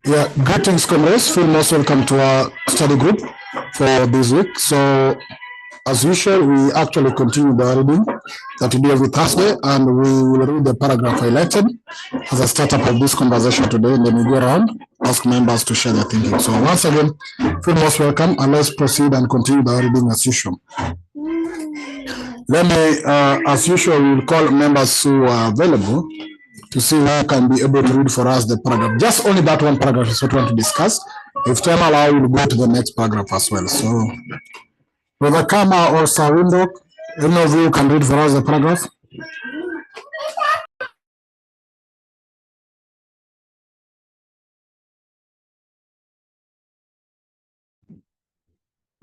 Yeah, greetings, comrades. Feel most welcome to our study group for this week. So, as usual, we actually continue the reading that we do every Thursday, and we will read the paragraph highlighted as a startup of this conversation today, and then we go around, ask members to share their thinking. So, once again, feel most welcome, and let's proceed and continue the reading as usual. Let me, as usual, we will call members who are available to see who can be able to read for us the paragraph. Just only that one paragraph is what we want to discuss. If time allows, we'll go to the next paragraph as well. So, Brother Kama or Sawindo, any of you can read for us the paragraph?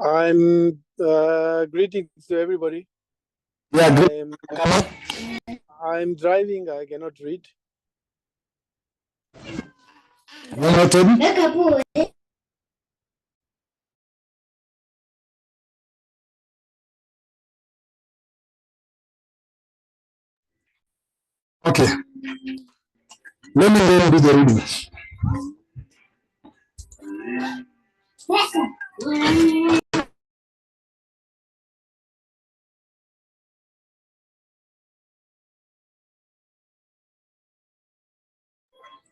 I'm greetings to everybody. Yeah, I'm driving. I cannot read. Okay. Let me do the reading.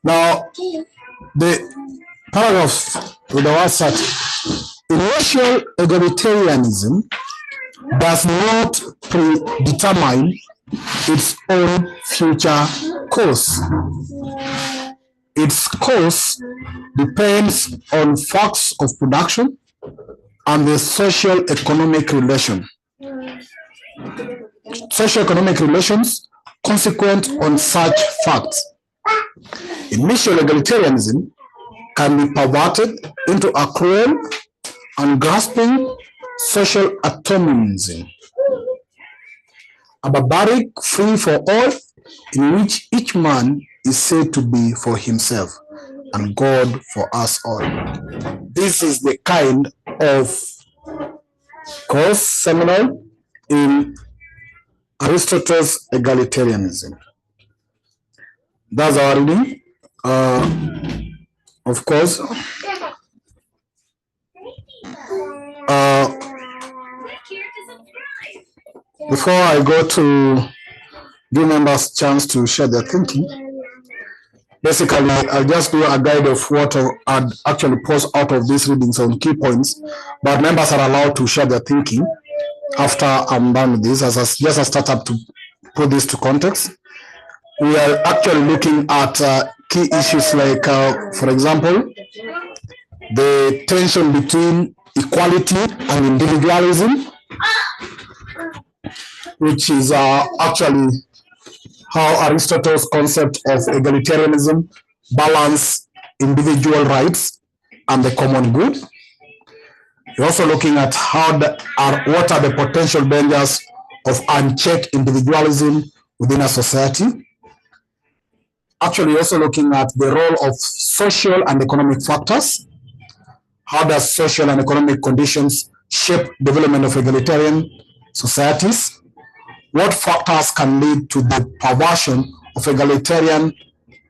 Now, the paragraph with the word such, racial egalitarianism does not predetermine its own future course. Its course depends on facts of production and the social-economic relation. Socio-economic relations consequent on such facts. Initial egalitarianism can be perverted into a cruel and grasping social atomism, a barbaric free for all in which each man is said to be for himself and God for us all. This is the kind of course seminal in Aristotle's Egalitarianism. That's our reading. Of course, before I go to give members a chance to share their thinking, basically, I'll just do a guide of what I'd actually post out of these readings on key points, but members are allowed to share their thinking after I'm done with this, as just a startup to put this to context. We are actually looking at key issues like, for example, the tension between equality and individualism, which is actually how Aristotle's concept of egalitarianism balance individual rights and the common good. We're also looking at what are the potential dangers of unchecked individualism within a society. Actually, also looking at the role of social and economic factors. How does social and economic conditions shape development of egalitarian societies? What factors can lead to the perversion of egalitarian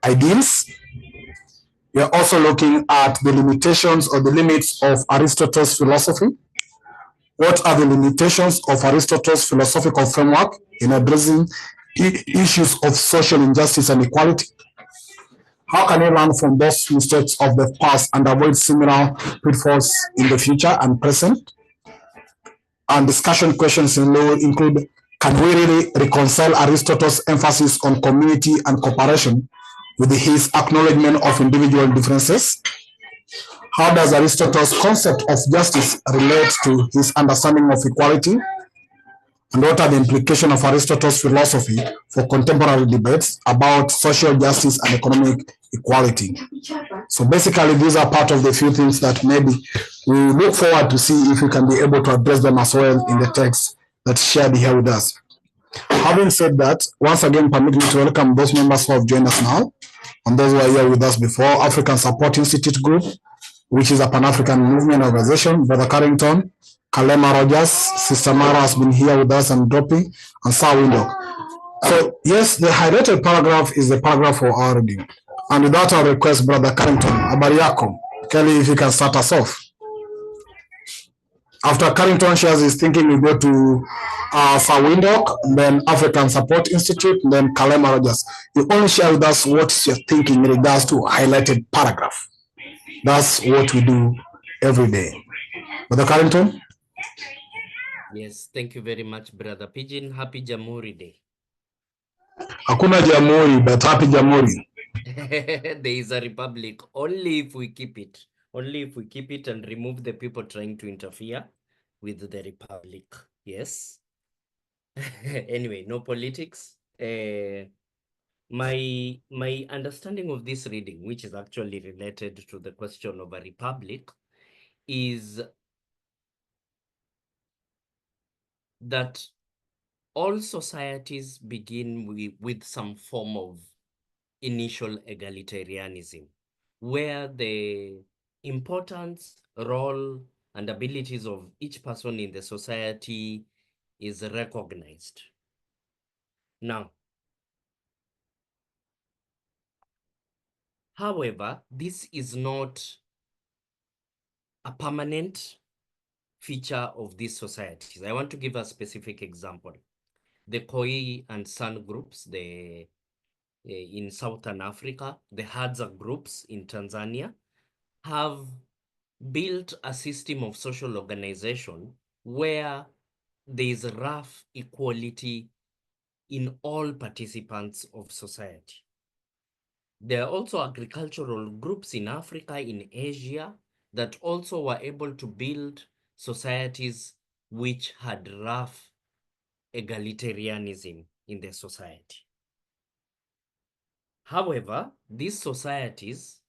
ideals? We are also looking at the limitations or the limits of Aristotle's philosophy. What are the limitations of Aristotle's philosophical framework in addressing issues of social injustice and equality? How can we learn from those mistakes of the past and avoid similar pitfalls in the future and present? And discussion questions include, can we really reconcile Aristotle's emphasis on community and cooperation with his acknowledgement of individual differences? How does Aristotle's concept of justice relate to his understanding of equality? And what are the implications of Aristotle's philosophy for contemporary debates about social justice and economic equality? So basically, these are part of the few things that maybe we look forward to see if we can be able to address them as well in the text that's shared here with us. Having said that, once again, permit me to welcome those members who have joined us now, and those who are here with us before. African Support Institute Group, which is a Pan-African movement organization, Brother Carrington, Kalema Rogers, Sister Mara has been here with us and dropping, and Sawindo. So yes, the highlighted paragraph is the paragraph for our reading. And with that, I'll request Brother Carrington. Habari yako? Kelly, if you can start us off. After Carrington shares his thinking, we go to Sir Windhoek, then African Support Institute, then Kalema Rogers. You only share with us what you're thinking in regards to a highlighted paragraph. That's what we do every day. Brother Carrington? Yes, thank you very much, Brother Pigeon. Happy Jamhuri Day. Hakuna jamhuri, but happy jamhuri. There is a republic only if we keep it. Only if we keep it and remove the people trying to interfere with the republic. Yes. Anyway, no politics. My understanding of this reading, which is actually related to the question of a republic, is that all societies begin with some form of initial egalitarianism, where the importance, role, and abilities of each person in the society is recognized. Now, however, this is not a permanent feature of these societies. I want to give a specific example. The Khoi and San groups, in Southern Africa, the Hadza groups in Tanzania, have built a system of social organization where there is rough equality in all participants of society. There are also agricultural groups in Africa, in Asia, that also were able to build societies which had rough egalitarianism in their society. However, these societies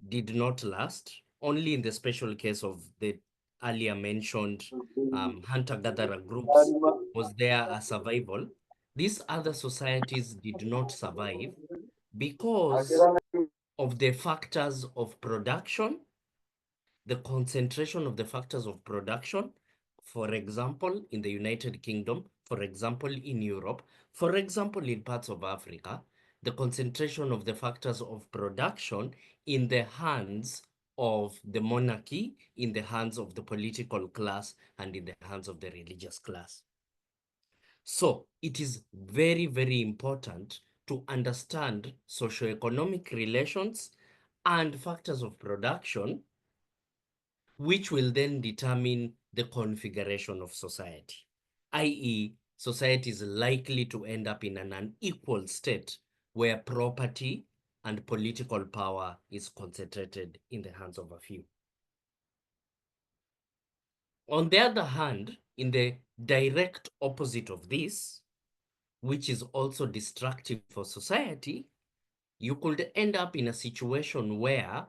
did not last, only in the special case of the earlier mentioned hunter-gatherer groups was there a survival. These other societies did not survive because of the factors of production, the concentration of the factors of production, for example, in the United Kingdom, for example, in Europe, for example, in parts of Africa, the concentration of the factors of production in the hands of the monarchy, in the hands of the political class, and in the hands of the religious class. So it is very, very important to understand socioeconomic relations and factors of production, which will then determine the configuration of society, i.e., society is likely to end up in an unequal state where property and political power is concentrated in the hands of a few. On the other hand, in the direct opposite of this, which is also destructive for society, you could end up in a situation where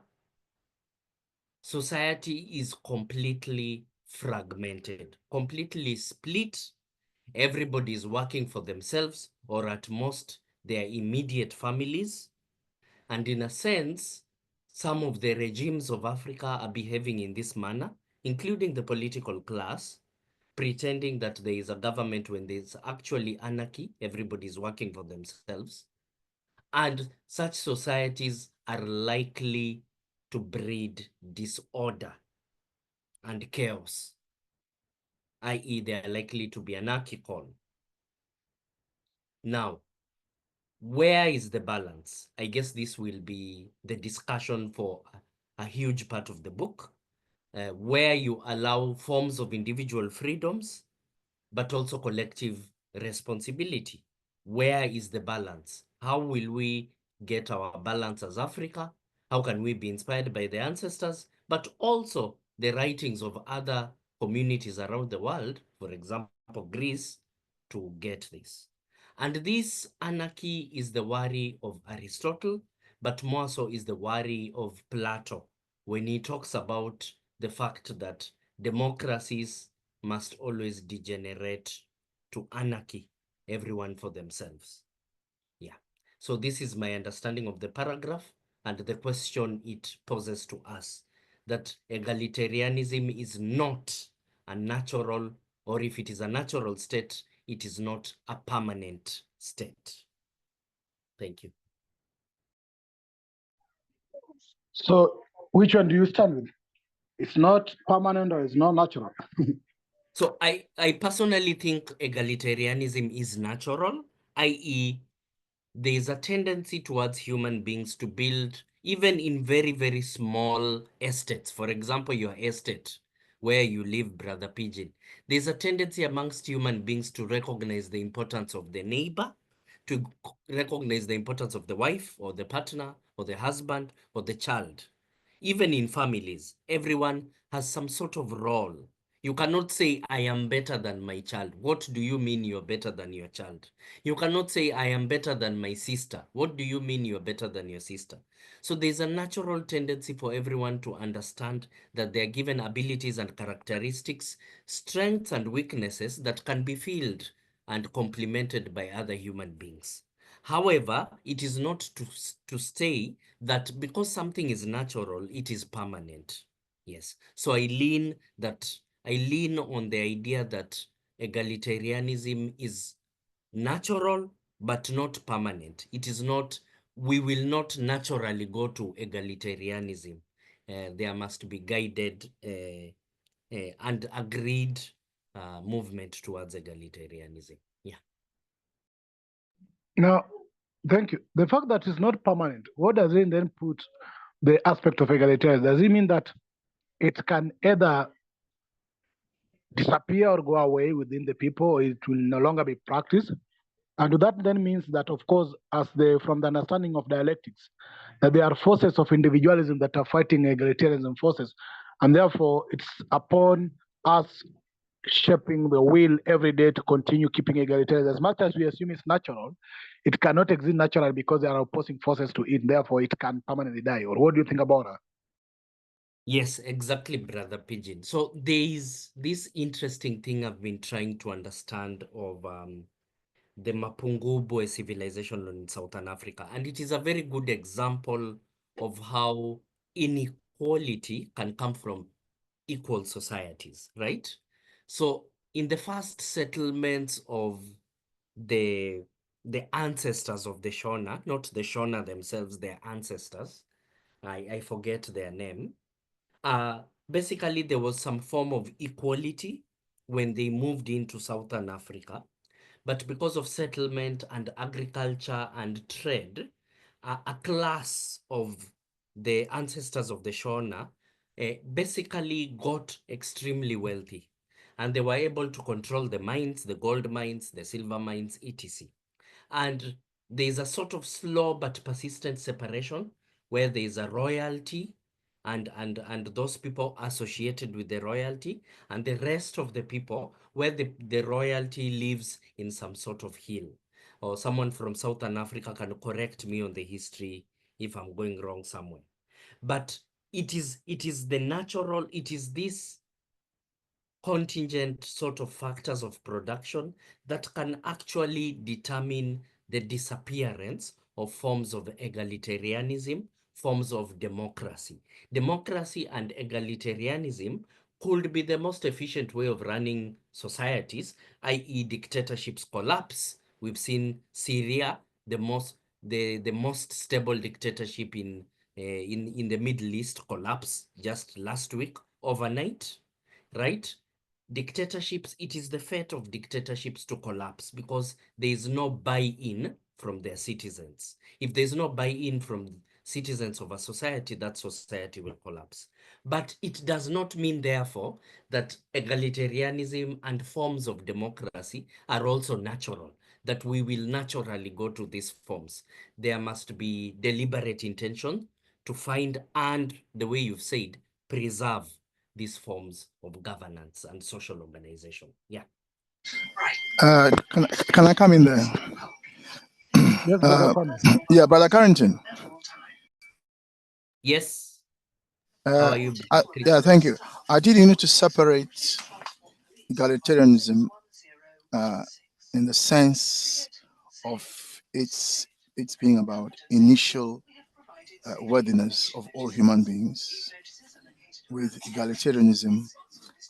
society is completely fragmented, completely split. Everybody is working for themselves, or at most their immediate families. And in a sense, some of the regimes of Africa are behaving in this manner, including the political class, pretending that there is a government when there's actually anarchy, everybody is working for themselves. And such societies are likely to breed disorder and chaos, i.e., they are likely to be anarchical. Now, where is the balance? I guess this will be the discussion for a huge part of the book, where you allow forms of individual freedoms, but also collective responsibility. Where is the balance? How will we get our balance as Africa? How can we be inspired by the ancestors, but also the writings of other communities around the world, for example, Greece, to get this? And this anarchy is the worry of Aristotle, but more so is the worry of Plato when he talks about the fact that democracies must always degenerate to anarchy, everyone for themselves. Yeah. So this is my understanding of the paragraph and the question it poses to us, that egalitarianism is not a natural, or if it is a natural state, it is not a permanent state. Thank you. So which one do you stand with? It's not permanent or it's not natural? So I personally think egalitarianism is natural, i.e., there is a tendency towards human beings to build, even in very, very small estates. For example, your estate where you live, Brother Pigeon. There's a tendency amongst human beings to recognize the importance of the neighbor, to recognize the importance of the wife or the partner or the husband or the child. Even in families, everyone has some sort of role. You cannot say, I am better than my child. What do you mean you're better than your child? You cannot say, I am better than my sister. What do you mean you're better than your sister? So there's a natural tendency for everyone to understand that they are given abilities and characteristics, strengths and weaknesses that can be filled and complemented by other human beings. However, it is not to say that because something is natural, it is permanent. Yes. So I lean on the idea that egalitarianism is natural but not permanent. It is not, we will not naturally go to egalitarianism. There must be guided and agreed movement towards egalitarianism. Yeah. Now, thank you. The fact that it's not permanent, what does it then put the aspect of egalitarianism? Does it mean that it can either disappear or go away within the people, or it will no longer be practiced? And that then means that, of course, from the understanding of dialectics, that there are forces of individualism that are fighting egalitarianism forces, and therefore it's upon us shaping the will every day to continue keeping egalitarianism. As much as we assume it's natural, it cannot exist naturally because there are opposing forces to it. Therefore, it can permanently die. Or what do you think about that? Yes, exactly, Brother Pigeon. So there is this interesting thing I've been trying to understand of the Mapungubwe civilization in Southern Africa. And it is a very good example of how inequality can come from equal societies, right? So in the first settlements of the ancestors of the Shona, not the Shona themselves, their ancestors, I forget their name. Basically, there was some form of equality when they moved into Southern Africa. But because of settlement and agriculture and trade, a class of the ancestors of the Shona basically got extremely wealthy. And they were able to control the mines, the gold mines, the silver mines, etc. And there's a sort of slow but persistent separation where there's a royalty and those people associated with the royalty, and the rest of the people where the royalty lives in some sort of hill. Or someone from Southern Africa can correct me on the history if I'm going wrong somewhere. But it is the natural, it is this contingent sort of factors of production that can actually determine the disappearance of forms of egalitarianism, forms of democracy. Democracy and egalitarianism could be the most efficient way of running societies, i.e. dictatorships collapse. We've seen Syria, the most stable dictatorship in the Middle East collapse just last week overnight, right? Dictatorships, it is the fate of dictatorships to collapse because there is no buy-in from their citizens. If there's no buy-in from citizens of a society, that society will collapse. But it does not mean, therefore, that egalitarianism and forms of democracy are also natural, that we will naturally go to these forms. There must be deliberate intention to find and, the way you've said, preserve these forms of governance and social organization. Yeah. Can I come in there? Yes, Brother Kwame. Yeah, Brother Carrington. Yes. How are you? Yeah, thank you. I did need to separate egalitarianism in the sense of its being about initial worthiness of all human beings, with egalitarianism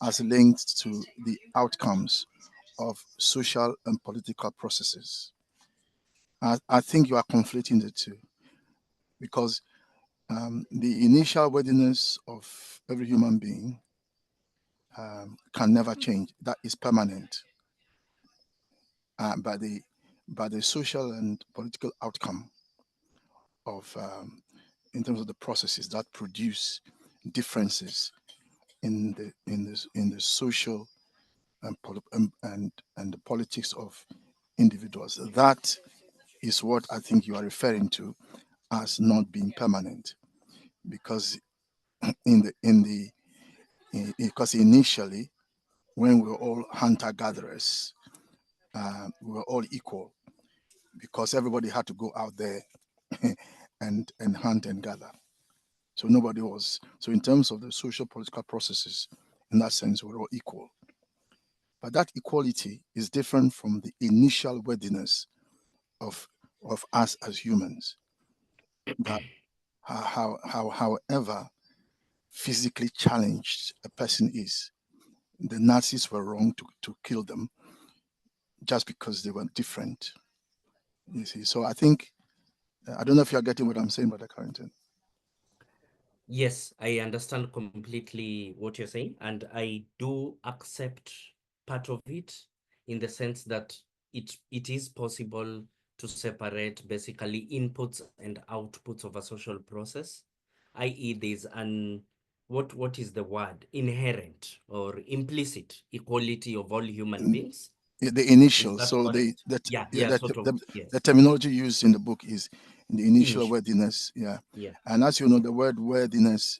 as linked to the outcomes of social and political processes. I think you are conflating the two, because the initial worthiness of every human being can never change. That is permanent. By the social and political outcome of in terms of the processes that produce differences in the social and the politics of individuals. That is what I think you are referring to as not being permanent, because because initially, when we were all hunter gatherers, we were all equal because everybody had to go out there and hunt and gather. So nobody was. So in terms of the social political processes, in that sense, we're all equal. But that equality is different from the initial worthiness of us as humans. That however physically challenged a person is, the Nazis were wrong to kill them just because they were different. You see, so I think I don't know if you're getting what I'm saying, Brother Carrington. Yes, I understand completely what you're saying, and I do accept part of it in the sense that it is possible to separate basically inputs and outputs of a social process, i.e. there's an what is the word? Inherent or implicit equality of all human beings. The Is initial, that so correct? Sort of, yes. the terminology used in the book is the initial Initial. worthiness. Yeah. Yeah. And as you know, the word worthiness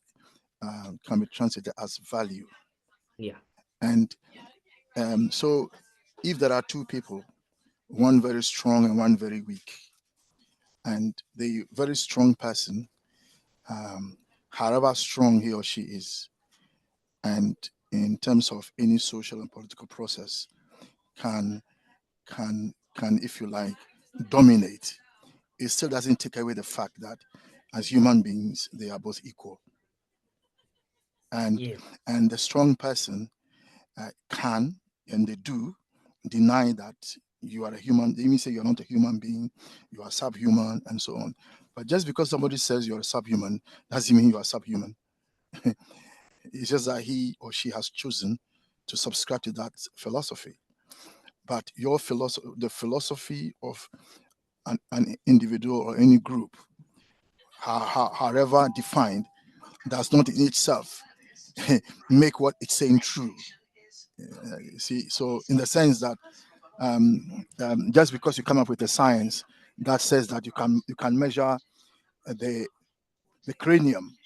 can be translated as value. Yeah. And so if there are two people, one very strong and one very weak, and the very strong person, however strong he or she is, and in terms of any social and political process, can, if you like, dominate, it still doesn't take away the fact that as human beings, they are both equal. And Yeah. and the strong person can, and they do, deny that you are a human. They even say you're not a human being, you are subhuman, and so on. But just because somebody says you're a subhuman doesn't mean you are subhuman. It's just that he or she has chosen to subscribe to that philosophy. But your philosophy, the philosophy of an individual or any group, however defined, does not in itself make what it's saying true. You see, so in the sense that just because you come up with a science that says that you can measure the cranium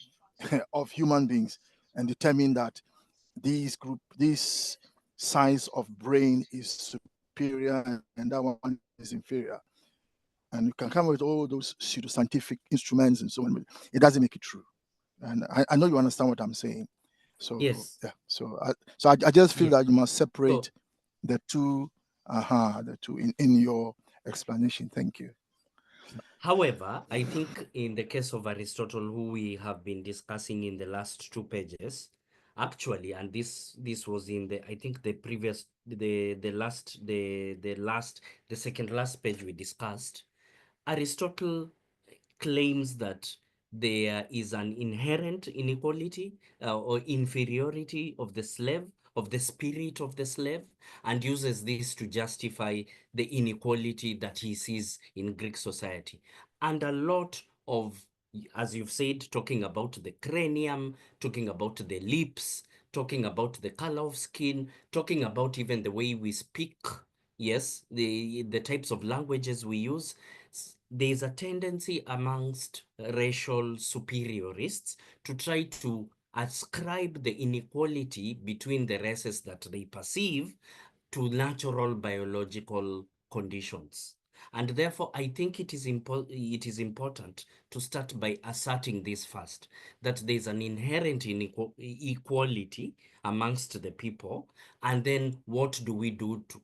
of human beings and determine that this size of brain is superior and that one is inferior, and you can come up with all those pseudoscientific instruments and so on, it doesn't make it true. And I know you understand what I'm saying. So Yes. yeah, so I just feel Yes. that you must separate So, the two in your explanation. Thank you. however, I think in the case of Aristotle, who we have been discussing in the last 2 pages, actually, and this was in the, I think the previous the second last page we discussed, Aristotle claims that there is an inherent inequality or inferiority of the slave, of the spirit of the slave, and uses this to justify the inequality that he sees in Greek society. And a lot of, as you've said, talking about the cranium, talking about the lips, talking about the color of skin, talking about even the way we speak, yes, the types of languages we use, there's a tendency amongst racial superiorists to try to ascribe the inequality between the races that they perceive to natural biological conditions. And therefore, I think it is important to start by asserting this first, that there's an inherent equality amongst the people. And then what do we do to,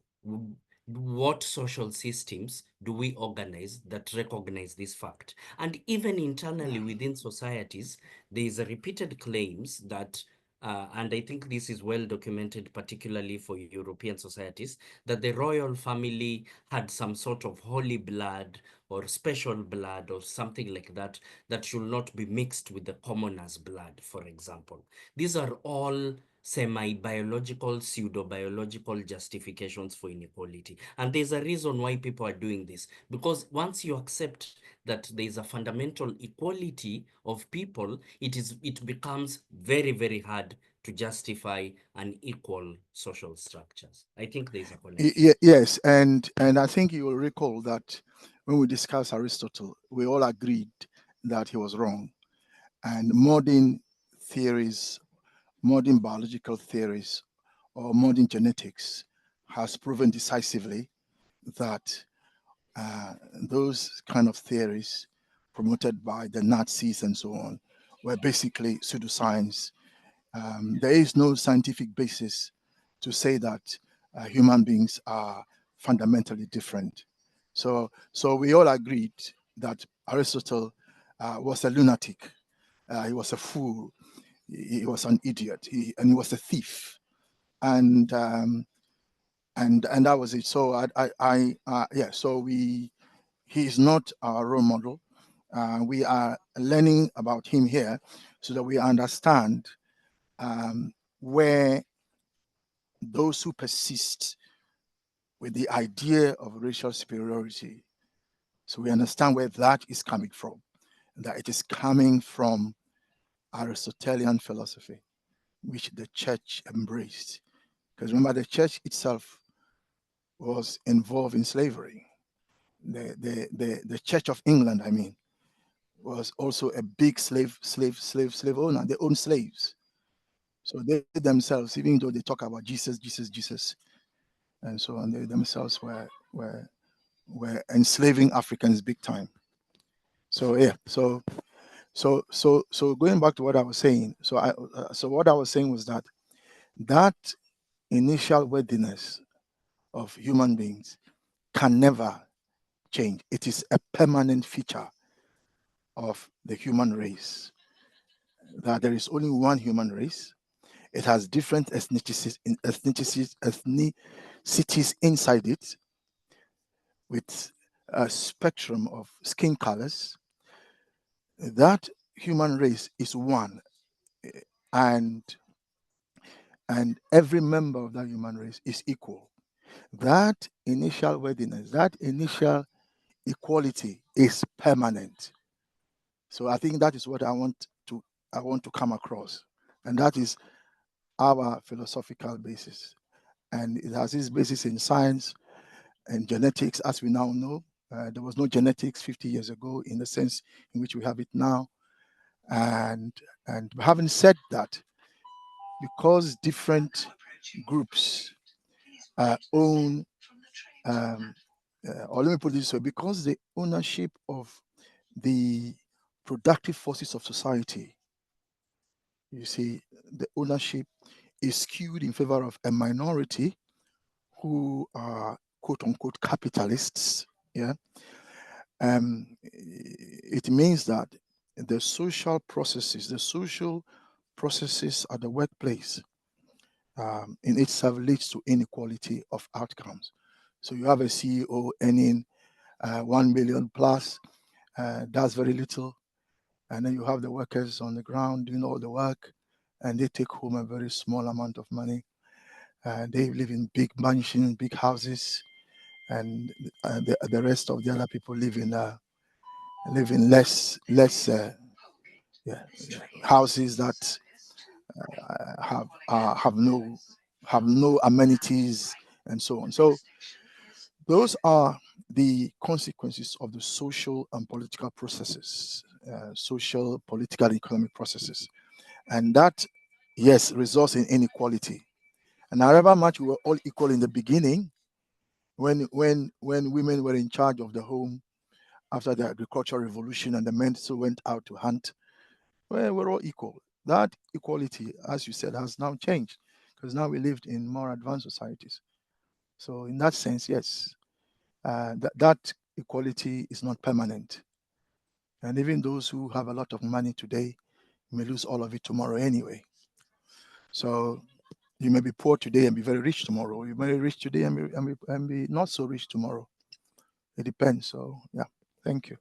what social systems do we organize that recognize this fact? And even internally within societies, there is a repeated claims that and I think this is well documented, particularly for European societies, that the royal family had some sort of holy blood or special blood or something like that, that should not be mixed with the commoner's blood, for example. These are all semi-biological, pseudo-biological justifications for inequality. And there's a reason why people are doing this, because once you accept that there is a fundamental equality of people, it becomes very, very hard to justify unequal social structures. I think there's a connection. Yes, and I think you will recall that when we discussed Aristotle, we all agreed that he was wrong. And modern theories, modern biological theories, or modern genetics has proven decisively that those kind of theories promoted by the Nazis and so on were basically pseudoscience. There is no scientific basis to say that human beings are fundamentally different. So we all agreed that Aristotle was a lunatic. He was a fool. He was an idiot. And he was a thief. And that was it. So he is not our role model. We are learning about him here so that we understand where those who persist with the idea of racial superiority, so we understand where that is coming from, that it is coming from Aristotelian philosophy, which the church embraced. Because remember, the church itself was involved in slavery. The Church of England, I mean, was also a big slave owner. They owned slaves. So they themselves, even though they talk about Jesus, and so on, they themselves were enslaving Africans big time. So yeah, so going back to what I was saying, so what I was saying was that initial worthiness of human beings can never change. It is a permanent feature of the human race, that there is only one human race. It has different ethnicities inside it, with a spectrum of skin colors. That human race is one, and every member of that human race is equal. That initial worthiness, that initial equality is permanent. So I think that is what I want to come across, and that is our philosophical basis, and it has its basis in science and genetics, as we now know. There was no genetics 50 years ago in the sense in which we have it now. And having said that, because different groups own, or let me put it this way, because the ownership of the productive forces of society, you see, the ownership is skewed in favor of a minority who are quote unquote capitalists. Yeah. It means that the social processes at the workplace in itself leads to inequality of outcomes. So you have a CEO earning 1 million plus, does very little, and then you have the workers on the ground doing all the work, and they take home a very small amount of money. They live in big mansions, big houses, and the rest of the other people live in less houses that have no amenities and so on. So those are the consequences of the social and political processes, social, political, and economic processes, and that, yes, results in inequality. And however much we were all equal in the beginning, when women were in charge of the home after the agricultural revolution and the men still went out to hunt, well, we're all equal. That equality, as you said, has now changed because now we lived in more advanced societies. So in that sense, yes, that equality is not permanent. And even those who have a lot of money today may lose all of it tomorrow anyway. So you may be poor today and be very rich tomorrow. You may be rich today and be not so rich tomorrow. It depends. So yeah. Thank you.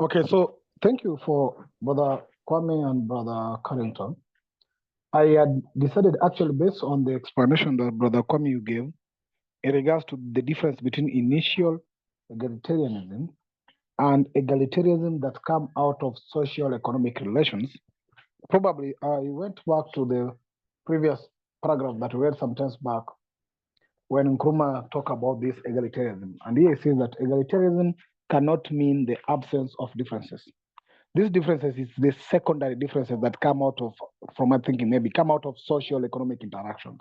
Okay, so thank you for Brother Kwame and Brother Carrington. I had decided actually based on the explanation that Brother Kwame you gave in regards to the difference between initial egalitarianism and egalitarianism that come out of social economic relations. Probably I went back to the previous paragraph that we read some times back when Nkrumah talked about this egalitarianism. And here he says that egalitarianism cannot mean the absence of differences. These differences is the secondary differences that come out of, from my thinking, maybe come out of social economic interaction.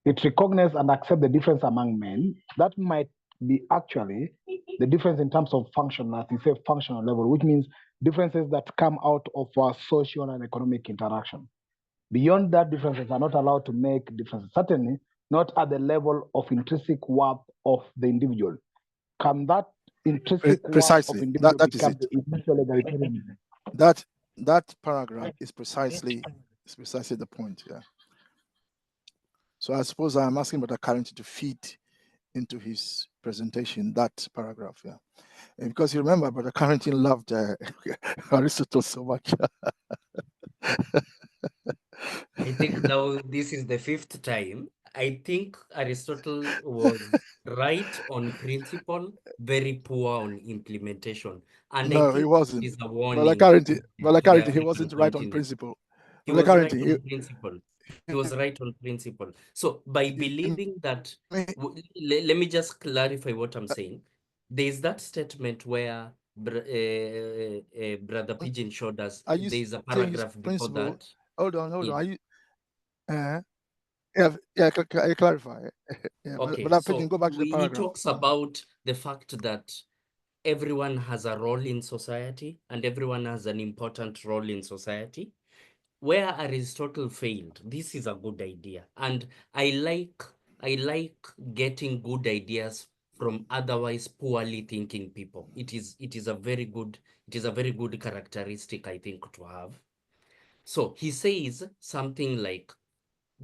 It recognizes and accepts the difference among men. That might be actually the difference in terms of function, as you say, functional level, which means differences that come out of our social and economic interaction. Beyond that, differences are not allowed to make differences, certainly not at the level of intrinsic worth of the individual. Can that intrinsic worth of Precisely. individual That is become it. the initial egalitarianism? That paragraph is precisely the point. Yeah. So I suppose I'm asking Brother Carrington to feed into his presentation that paragraph. Yeah. And because you remember, Brother Carrington loved Aristotle so much. I think now this is the fifth time. I think Aristotle was right on principle, very poor on implementation. And I No, he think wasn't. it is a Brother warning Carrington, to the he African wasn't right on continent. principle. He Brother was right Carrington, on principle. He was right on principle. So by believing that, let me just clarify what I'm saying. There is that statement where Brother Pigeon showed us. are you There is a saying his paragraph before principle? that. Hold on. Yeah. Are you? Clarify. Yeah, Okay, but so Pigeon, go back to the he paragraph. talks about the fact that everyone has a role in society and everyone has an important role in society. Where Aristotle failed, this is a good idea. And I like getting good ideas from otherwise poorly thinking people. It is a very good characteristic, I think, to have. So he says something like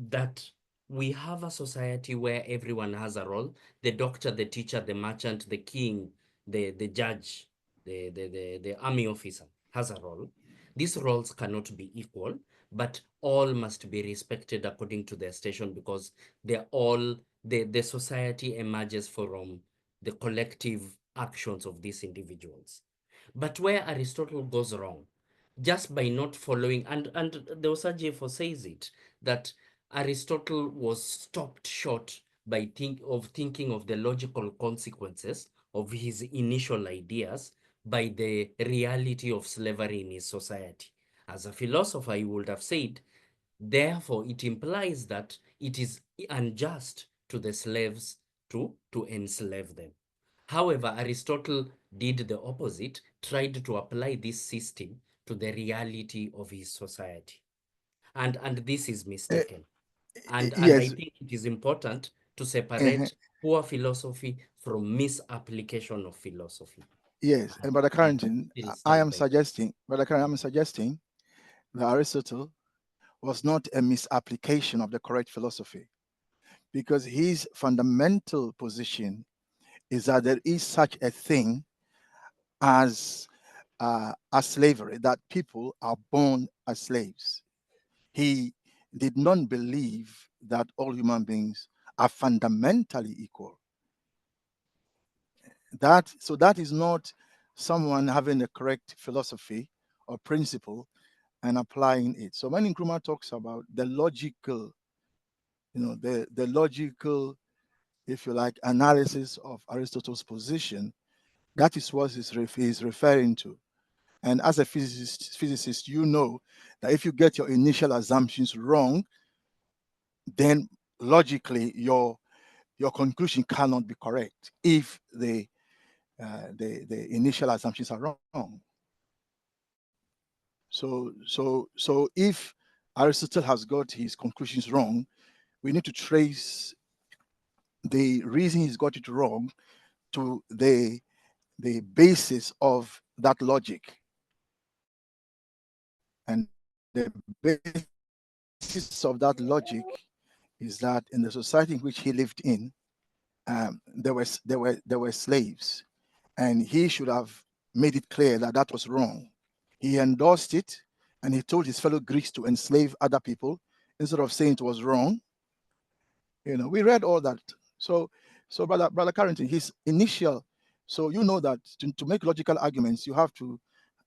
that we have a society where everyone has a role: the doctor, the teacher, the merchant, the king, the judge, the army officer has a role. These roles cannot be equal, but all must be respected according to their station, because they're all the society emerges from the collective actions of these individuals. But where Aristotle goes wrong, just by not following, and the Osagefo says it, that Aristotle was stopped short by thinking of the logical consequences of his initial ideas by the reality of slavery in his society. As a philosopher, he would have said, therefore, it implies that it is unjust to the slaves to enslave them. However, Aristotle did the opposite, tried to apply this system to the reality of his society. And this is mistaken. And I Yes. think it is important to separate poor philosophy from misapplication of philosophy. Yes, and Brother Carrington, I'm suggesting that Aristotle was not a misapplication of the correct philosophy, because his fundamental position is that there is such a thing as slavery, that people are born as slaves. He did not believe that all human beings are fundamentally equal. That is not someone having the correct philosophy or principle and applying it. So when Nkrumah talks about the logical, the logical, if you like, analysis of Aristotle's position, that is what he's referring to. And as a physicist, you know that if you get your initial assumptions wrong, then logically your conclusion cannot be correct if the initial assumptions are wrong. So if Aristotle has got his conclusions wrong, we need to trace the reason he's got it wrong to the basis of that logic. And the basis of that logic is that in the society in which he lived in, there were slaves, and he should have made it clear that that was wrong. He endorsed it, and he told his fellow Greeks to enslave other people instead of saying it was wrong. We read all that. So brother Carrington, his initial, so you know that to make logical arguments, you have to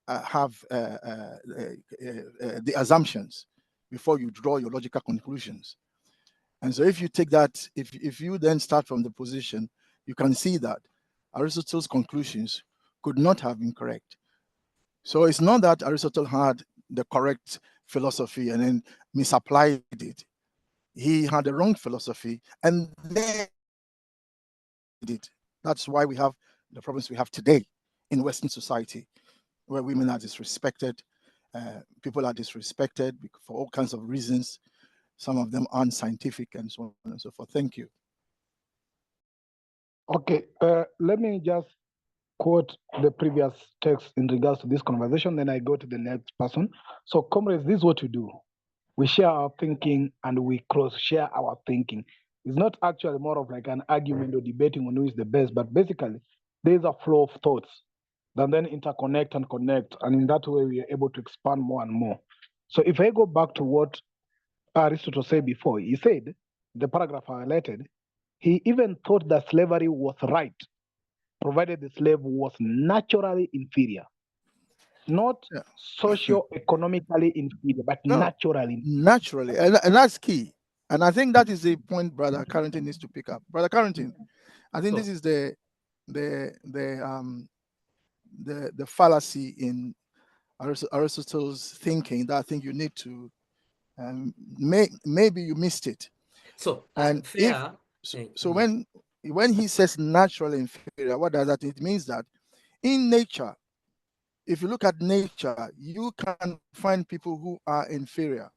have the assumptions before you draw your logical conclusions. And so if you take that, if you then start from the position, you can see that Aristotle's conclusions could not have been correct. So it's not that Aristotle had the correct philosophy and then misapplied it. He had the wrong philosophy and then did it. That's why we have the problems we have today in Western society, where women are disrespected, people are disrespected for all kinds of reasons. Some of them unscientific and so on and so forth. Thank you. Okay, let me just quote the previous text in regards to this conversation, then I go to the next person. So, comrades, this is what we do. We share our thinking and we cross-share our thinking. It's not actually more of like an argument or debating on who is the best, but basically there's a flow of thoughts that then interconnect and connect, and in that way we are able to expand more and more. So if I go back to what Aristotle said before, he said, the paragraph I highlighted, he even thought that slavery was right, provided the slave was naturally inferior. Not socio-economically inferior, but No, naturally. Naturally, and that's key. And I think that is the point Brother Carrington needs to pick up. Brother Carrington, I think this is the fallacy in Aristotle's thinking that I think you need to maybe you missed it. So, And fair. so when he says naturally inferior, what does that? It means that in nature, if you look at nature, you can find people who are inferior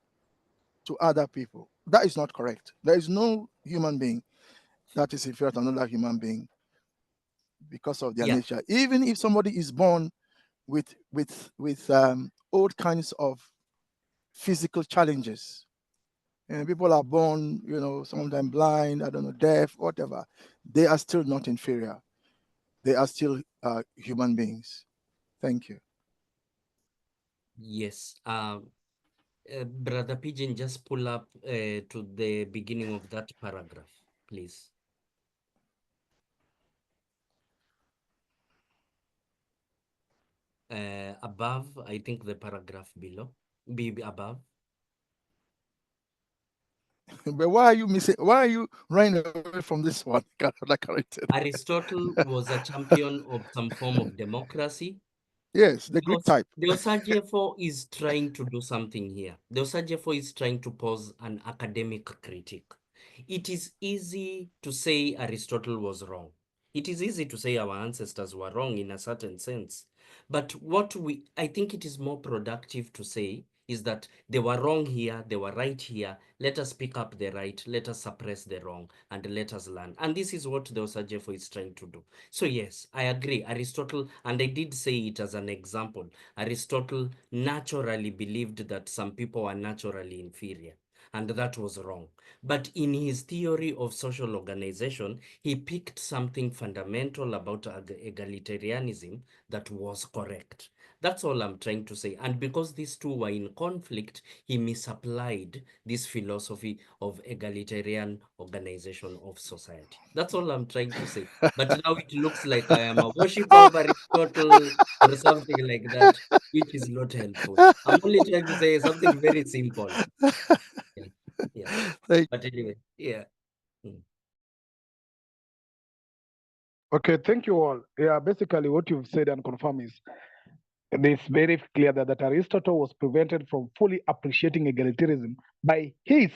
to other people. That is not correct. There is no human being that is inferior to another human being because of their nature. Even if somebody is born with all kinds of physical challenges, and people are born, some of them blind, I don't know, deaf, whatever, they are still not inferior. They are still human beings. Thank you. Yes. Brother Pigeon, just pull up to the beginning of that paragraph, please. Above, I think the paragraph below, be above. But why are you missing? Why are you running away from this one? Aristotle was a champion of some form of democracy. Yes, the Greek type. The Osagefo is trying to do something here. The Osagefo is trying to pose an academic critique. It is easy to say Aristotle was wrong. It is easy to say our ancestors were wrong in a certain sense. But I think it is more productive to say is that they were wrong here, they were right here. Let us pick up the right, let us suppress the wrong, and let us learn. And this is what the Osagefo is trying to do. So yes, I agree. Aristotle, and I did say it as an example, Aristotle naturally believed that some people are naturally inferior. And that was wrong. But in his theory of social organization, he picked something fundamental about egalitarianism that was correct. That's all I'm trying to say. And because these two were in conflict, he misapplied this philosophy of egalitarian organization of society. That's all I'm trying to say. But now it looks like I am a worshipper of Aristotle or something like that, which is not helpful. I'm only trying to say something very simple. Yeah. But anyway, yeah. Okay, thank you all. Yeah, basically what you've said and confirmed is it's very clear that Aristotle was prevented from fully appreciating egalitarianism by his,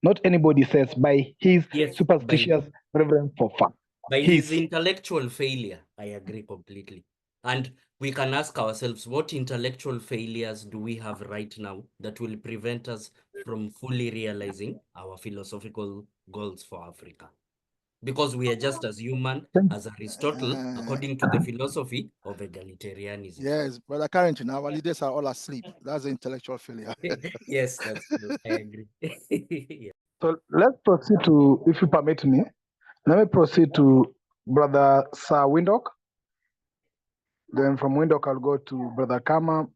not anybody says, by his superstitious reverence for fun. By his intellectual failure, I agree completely. And we can ask ourselves, what intellectual failures do we have right now that will prevent us from fully realizing our philosophical goals for Africa? Because we are just as human as Aristotle, according to the philosophy of egalitarianism. Yes, Brother Carrington, our leaders are all asleep. That's the intellectual failure. Yes, that's true. I agree. Yeah. So let's proceed to, if you permit me, let me proceed to Brother Sir Windhoek. Then from Windhoek, I'll go to Brother Kama,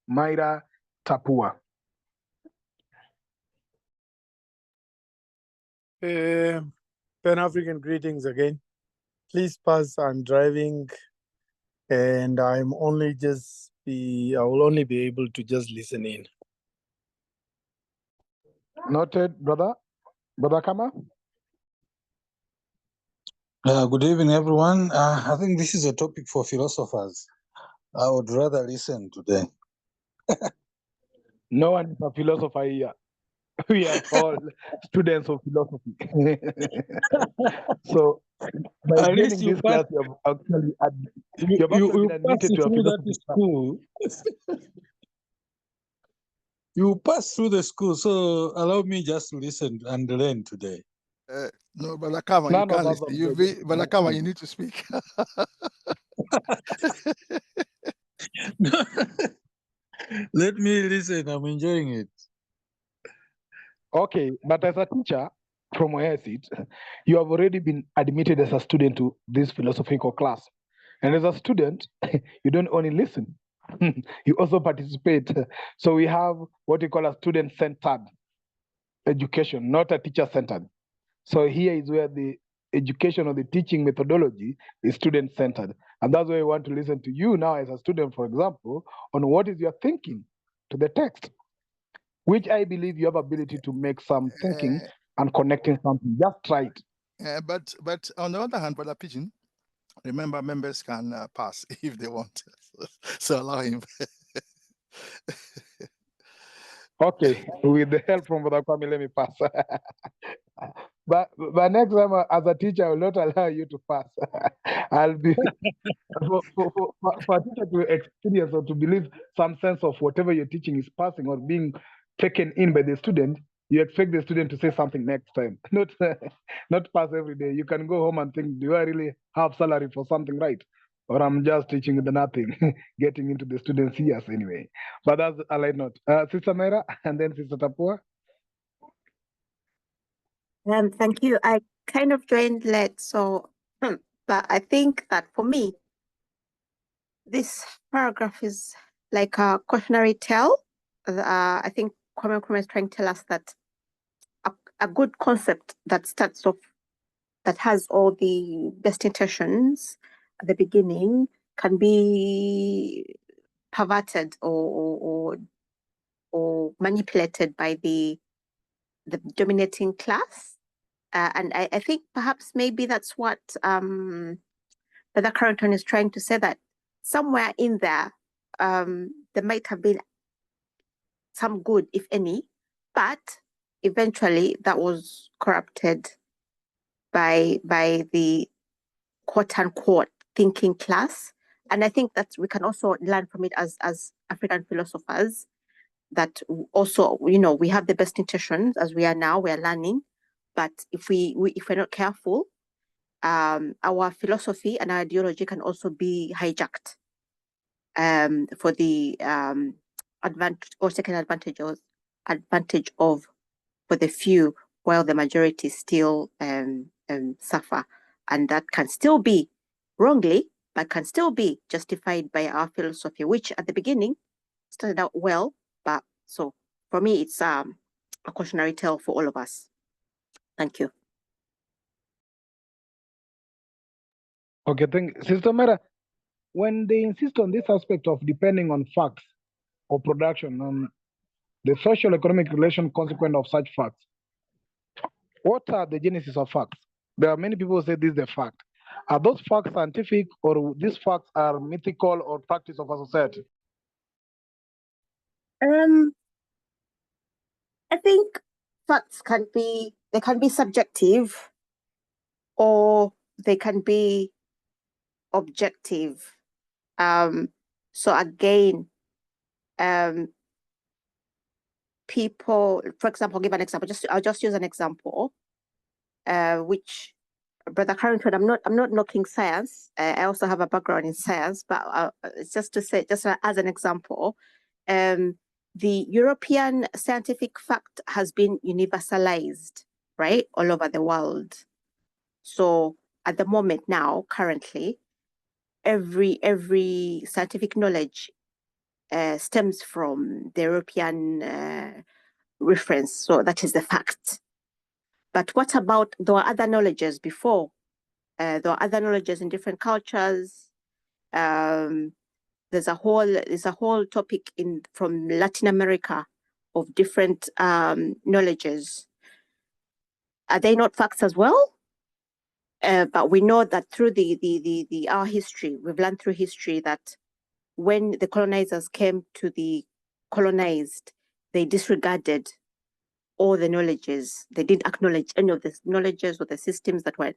Myra, Tapua. Pan-African greetings again. Please pass. I'm driving, and I will only be able to just listen in. Noted, brother. Brother Kama. Good evening, everyone. I think this is a topic for philosophers. I would rather listen today. No one is a philosopher here. We are all students of philosophy. So by At least joining you this class, you have actually been pass admitted to a through that philosophy class. school. You pass through the school, so allow me just to listen and learn today. No, Brother Kama, you None of can't us listen. Brother Kama, you need to speak. Let me listen. I'm enjoying it. Okay, but as a teacher, from where I sit, you have already been admitted as a student to this philosophical class. And as a student, you don't only listen, you also participate. So we have what we call a student-centered education, not a teacher-centered. So here is where the education or the teaching methodology is student-centered. And that's why we want to listen to you now as a student, for example, on what is your thinking to the text, which I believe you have ability to make some thinking and connecting something. Just try it. But on the other hand, Brother Pigeon, remember members can pass if they want. So allow him. Okay, with the help from Brother Kwame, let me pass. But next time, as a teacher, I will not allow you to pass. I'll be for a teacher to experience or to believe some sense of whatever you're teaching is passing or being taken in by the student. You expect the student to say something next time, not pass every day. You can go home and think, do I really have salary for something, right? Or I'm just teaching the nothing, getting into the students' ears anyway. But that's a light note. Sister Myra, and then Sister Tapua. Thank you. I kind of joined late, so but I think that for me, this paragraph is like a cautionary tale. I think Kwame is trying to tell us that a good concept that starts off, that has all the best intentions at the beginning, can be perverted or manipulated by the dominating class. And I think perhaps maybe that's what Brother Carrington is trying to say, that somewhere in there, there might have been some good, if any, but eventually that was corrupted by the quote unquote thinking class. And I think that we can also learn from it as African philosophers, that also, we have the best intentions as we are now, we are learning. But if we're not careful, our philosophy and our ideology can also be hijacked for the advantage or taken advantage of for the few, while the majority still suffer. And that can still be wrongly, but can still be justified by our philosophy, which at the beginning started out well. But so for me, it's a cautionary tale for all of us. Thank you. Okay, thank you. Sister Mara, when they insist on this aspect of depending on facts or production, the social economic relation consequent of such facts, what are the genesis of facts? There are many people who say this is a fact. Are those facts scientific, or these facts are mythical or practice of a society? I think facts can be subjective, or they can be objective. So again, people, for example, give an example. I'll just use an example, which Brother Carrington, I'm not knocking science. I also have a background in science, but it's just to say, just as an example, the European scientific fact has been universalized. right? All over the world. So at the moment now, currently, every scientific knowledge stems from the European reference. So that is the fact. But what about, there are other knowledges before? There are other knowledges in different cultures. There's a whole topic from Latin America of different knowledges. Are they not facts as well? But we know that through our history, we've learned through history that when the colonizers came to the colonized, they disregarded all the knowledges. They didn't acknowledge any of the knowledges or the systems that were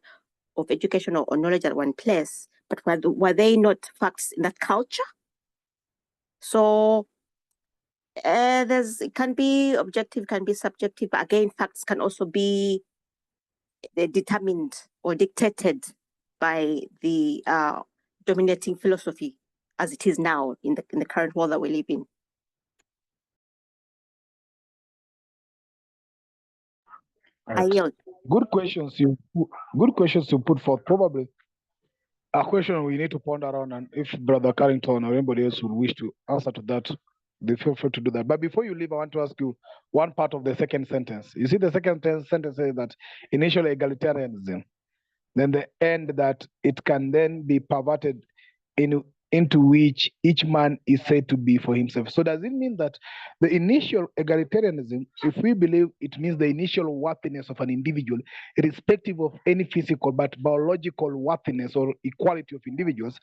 of education or knowledge that were in place. But were they not facts in that culture? So it can be objective, can be subjective. Again, facts can also be determined or dictated by the dominating philosophy as it is now in the current world that we live in. I yield. Good questions you put forth. Probably a question we need to ponder on, and if Brother Carrington or anybody else would wish to answer to that, they feel free to do that. But before you leave, I want to ask you one part of the second sentence. You see, the second sentence says that initial egalitarianism, then the end that it can then be perverted into which each man is said to be for himself. So does it mean that the initial egalitarianism, if we believe it means the initial worthiness of an individual, irrespective of any physical but biological worthiness or equality of individuals,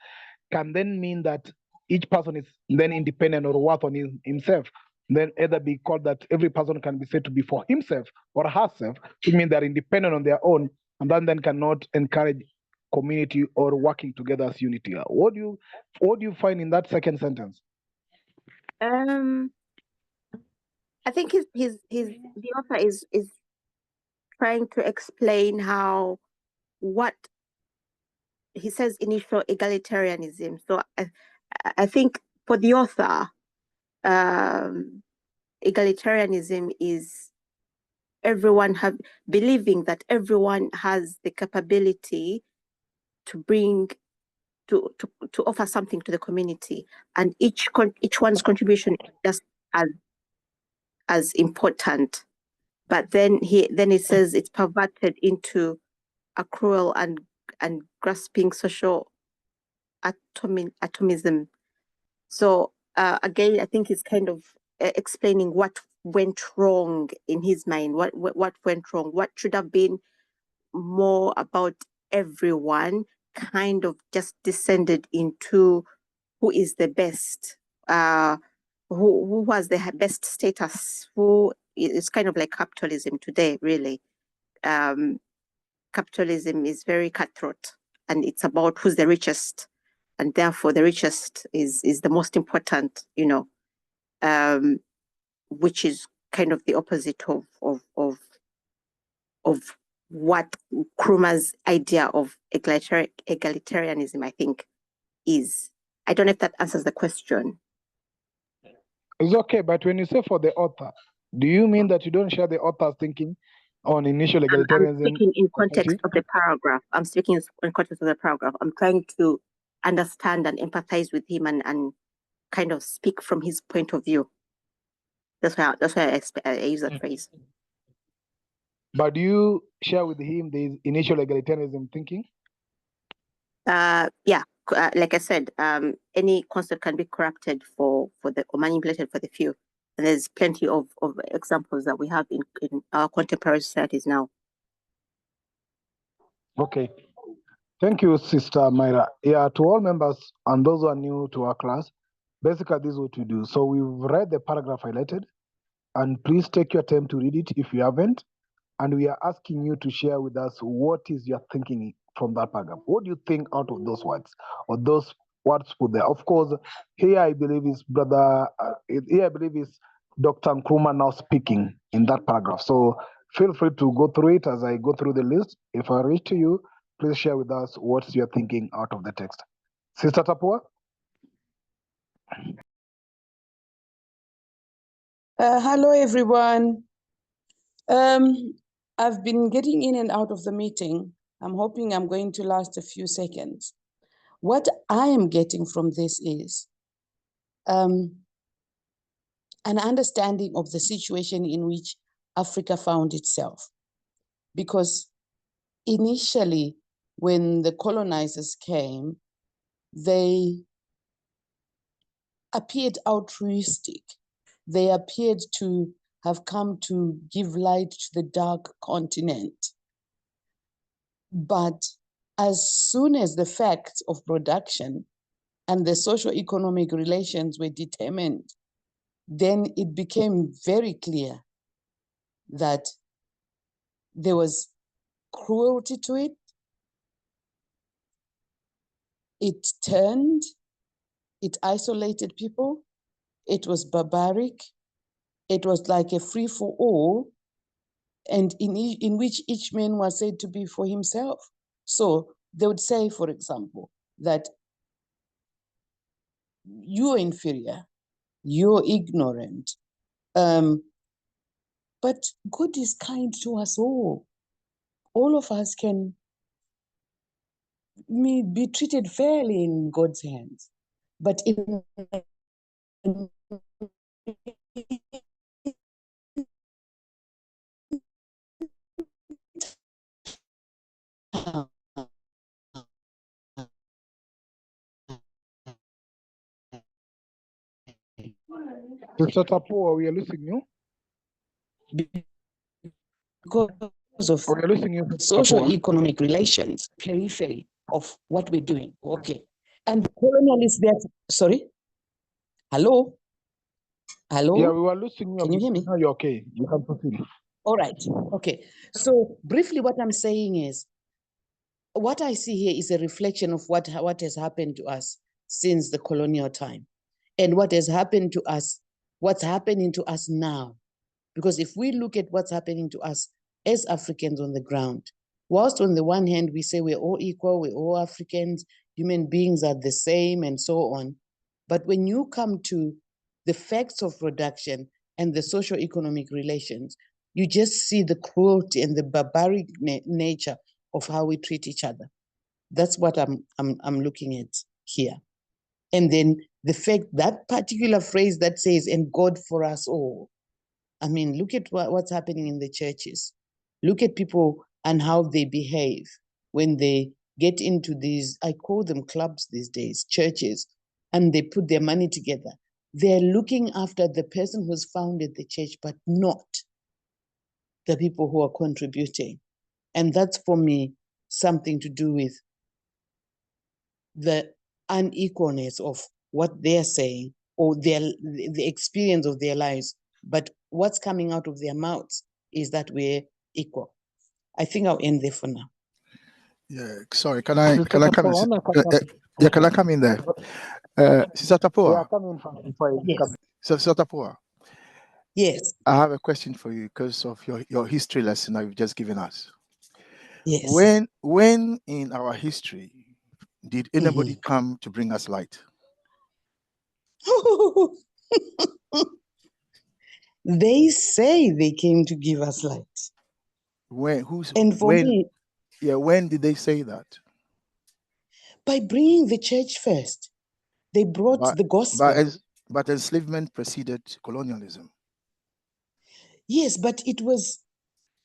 can then mean that each person is then independent or worth on himself, then either be called that every person can be said to be for himself or herself, which means they're independent on their own, and then cannot encourage community or working together as unity. What do you find in that second sentence? I think the author is trying to explain what he says initial egalitarianism. So I think for the author, egalitarianism is believing that everyone has the capability to bring to offer something to the community, and each one's contribution is just as important. But then it says it's perverted into a cruel and grasping social atomism. So again, I think it's kind of explaining what went wrong in his mind. What went wrong? What should have been more about everyone kind of just descended into who is the best, who has the best status, who is kind of like capitalism today, really. Capitalism is very cutthroat, and it's about who's the richest, and therefore the richest is the most important, which is kind of the opposite of what Kruma's idea of egalitarianism, I think, is. I don't know if that answers the question. It's okay, but when you say for the author, do you mean that you don't share the author's thinking on initial egalitarianism? I'm speaking in context of the paragraph. I'm speaking in context of the paragraph. I'm trying to understand and empathize with him and kind of speak from his point of view. That's why I use that phrase. But do you share with him the initial egalitarianism thinking? Yeah, like I said, any concept can be corrupted or manipulated for the few. And there's plenty of examples that we have in our contemporary societies now. Okay. Thank you, Sister Myra. Yeah, to all members and those who are new to our class, basically this is what we do. So we've read the paragraph highlighted, and please take your time to read it if you haven't. And we are asking you to share with us what is your thinking from that paragraph. What do you think out of those words or those words put there? Of course, here I believe is Dr. Nkrumah now speaking in that paragraph. So feel free to go through it as I go through the list. If I reach to you, please share with us what's your thinking out of the text. Sister Tapua? Hello, everyone. I've been getting in and out of the meeting. I'm hoping I'm going to last a few seconds. What I am getting from this is an understanding of the situation in which Africa found itself. Because initially, when the colonizers came, they appeared altruistic. They appeared to have come to give light to the dark continent. But as soon as the facts of production and the socio-economic relations were determined, then it became very clear that there was cruelty to it. It turned, it isolated people, it was barbaric, it was like a free-for-all, and in which each man was said to be for himself. So they would say, for example, that you're inferior, you're ignorant, but God is kind to us all. All of us can be treated fairly in God's hands. But in Mr. Tapua, we are losing you. Because of We are losing you, Mr. social Tapua. economic relations, periphery of what we're doing. Okay. And the colonialists there, sorry? Hello? Hello? Yeah, we were losing you. Can you hear me? Now you're okay. You can proceed. All right. Okay. So briefly, what I'm saying is, what I see here is a reflection of what has happened to us since the colonial time, and what has happened to us, what's happening to us now. Because if we look at what's happening to us as Africans on the ground, whilst on the one hand we say we're all equal, we're all Africans, human beings are the same, and so on. But when you come to the facts of production and the socio-economic relations, you just see the cruelty and the barbaric nature of how we treat each other. That's what I'm looking at here. And then the fact, that particular phrase that says, and God for us all. I mean, look at what's happening in the churches. Look at people and how they behave when they get into these, I call them clubs these days, churches, and they put their money together. They're looking after the person who's founded the church, but not the people who are contributing. And that's, for me, something to do with the unequalness of what they're saying or the experience of their lives. But what's coming out of their mouths is that we're equal. I think I'll end there for now. Yeah, sorry, can I come in? Yeah, can I come in there? Sister Tapua. Yes. Sister Tapua. Yes. I have a question for you because of your history lesson that you've just given us. Yes. When in our history did anybody come to bring us light? They say they came to give us light. When did they say that? By bringing the church first. They brought the gospel. But enslavement preceded colonialism. Yes, but it was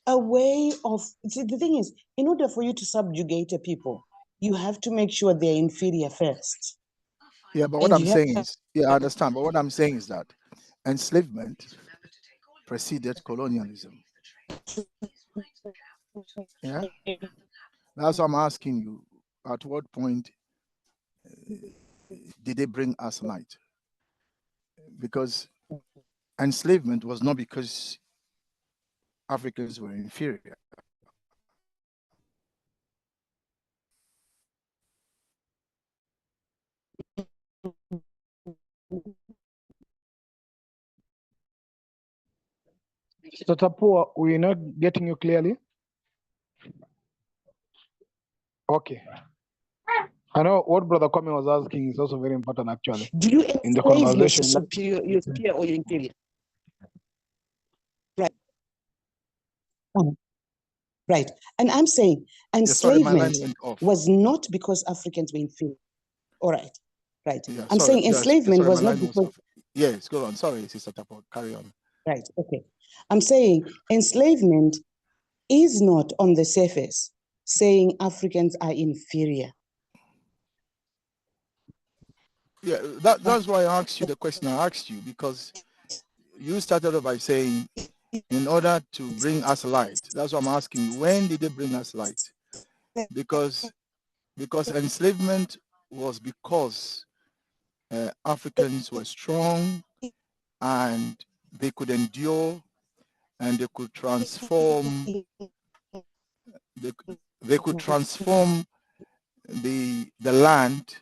a way of, see, the thing is, in order for you to subjugate a people, you have to make sure they're inferior first. Yeah, but what I'm saying is, I understand, but what I'm saying is that enslavement preceded colonialism. Yeah, that's what I'm asking you. At what point did they bring us light? Because enslavement was not because Africans were inferior. Mr. Tapua, we're not getting you clearly. Okay. I know what Brother Kwame was asking is also very important, actually. Do you in the conversation? Your superior or your inferior? Right. Right. And I'm saying Sorry, my line enslavement went off. was not because Africans were inferior. All right. Right. Yeah, I'm sorry. saying Yes, enslavement sorry, was my not line was because, off. Yes, go on. Sorry, Sister Tapo, carry on. right. Okay. I'm saying enslavement is not on the surface saying Africans are inferior. Yeah, that's why I asked you the question I asked you, because you started off by saying, in order to bring us light. That's what I'm asking you. When did they bring us light? Because enslavement was because Africans were strong and they could endure and they could transform. They could transform the land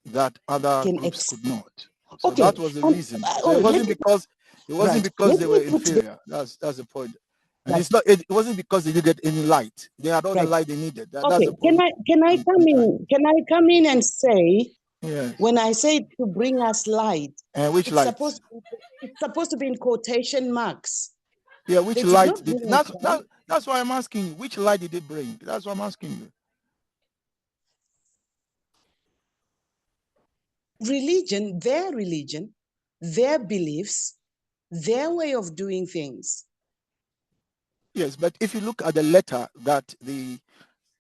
that other groups could not. So Okay. that was the reason. So all it right, wasn't because right. they Let were me put inferior. That's the point. And Right. it's not. It wasn't because they didn't get any light. They had all the Right. light they needed. That's Okay. the point. Can I come in? Can I come in and say, Yes. when I say to bring us light, And which it's light? it's supposed to be in quotation marks. Yeah, which They did light not did? bring us light. That's why I'm asking you. Which light did they bring? That's what I'm asking you. Religion, their beliefs, their way of doing things. Yes, but if you look at the letter that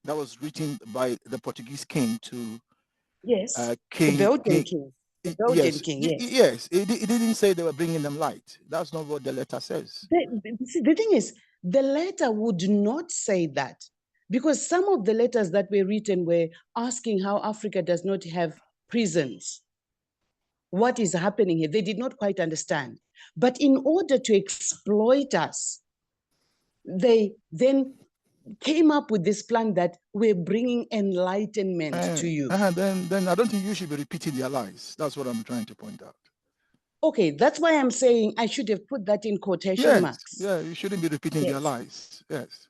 was written by the Portuguese king to Yes, King, the Belgian king. The Belgian yes, king, yes. yes, it didn't say they were bringing them light. That's not what the letter says. The thing is, the letter would not say that, because some of the letters that were written were asking how Africa does not have prisons. What is happening here? They did not quite understand. But in order to exploit us, they then came up with this plan that we're bringing enlightenment to you. Then I don't think you should be repeating their lies. That's what I'm trying to point out. Okay, that's why I'm saying I should have put that in quotation marks. Yeah, you shouldn't be repeating their lies. Yes.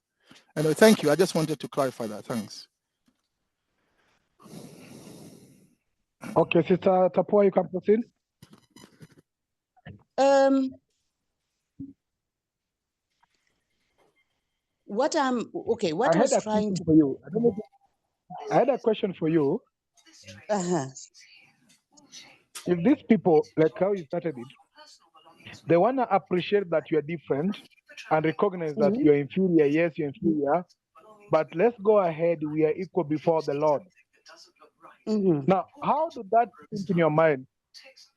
Anyway, thank you. I just wanted to clarify that. Thanks. Okay, Sister Tapua, you can proceed. What I was trying to... for you. I had a question for you. If these people, like how you started it, they want to appreciate that you are different and recognize that you are inferior. Yes, you're inferior, but let's go ahead. We are equal before the Lord. Now, how did that think in your mind?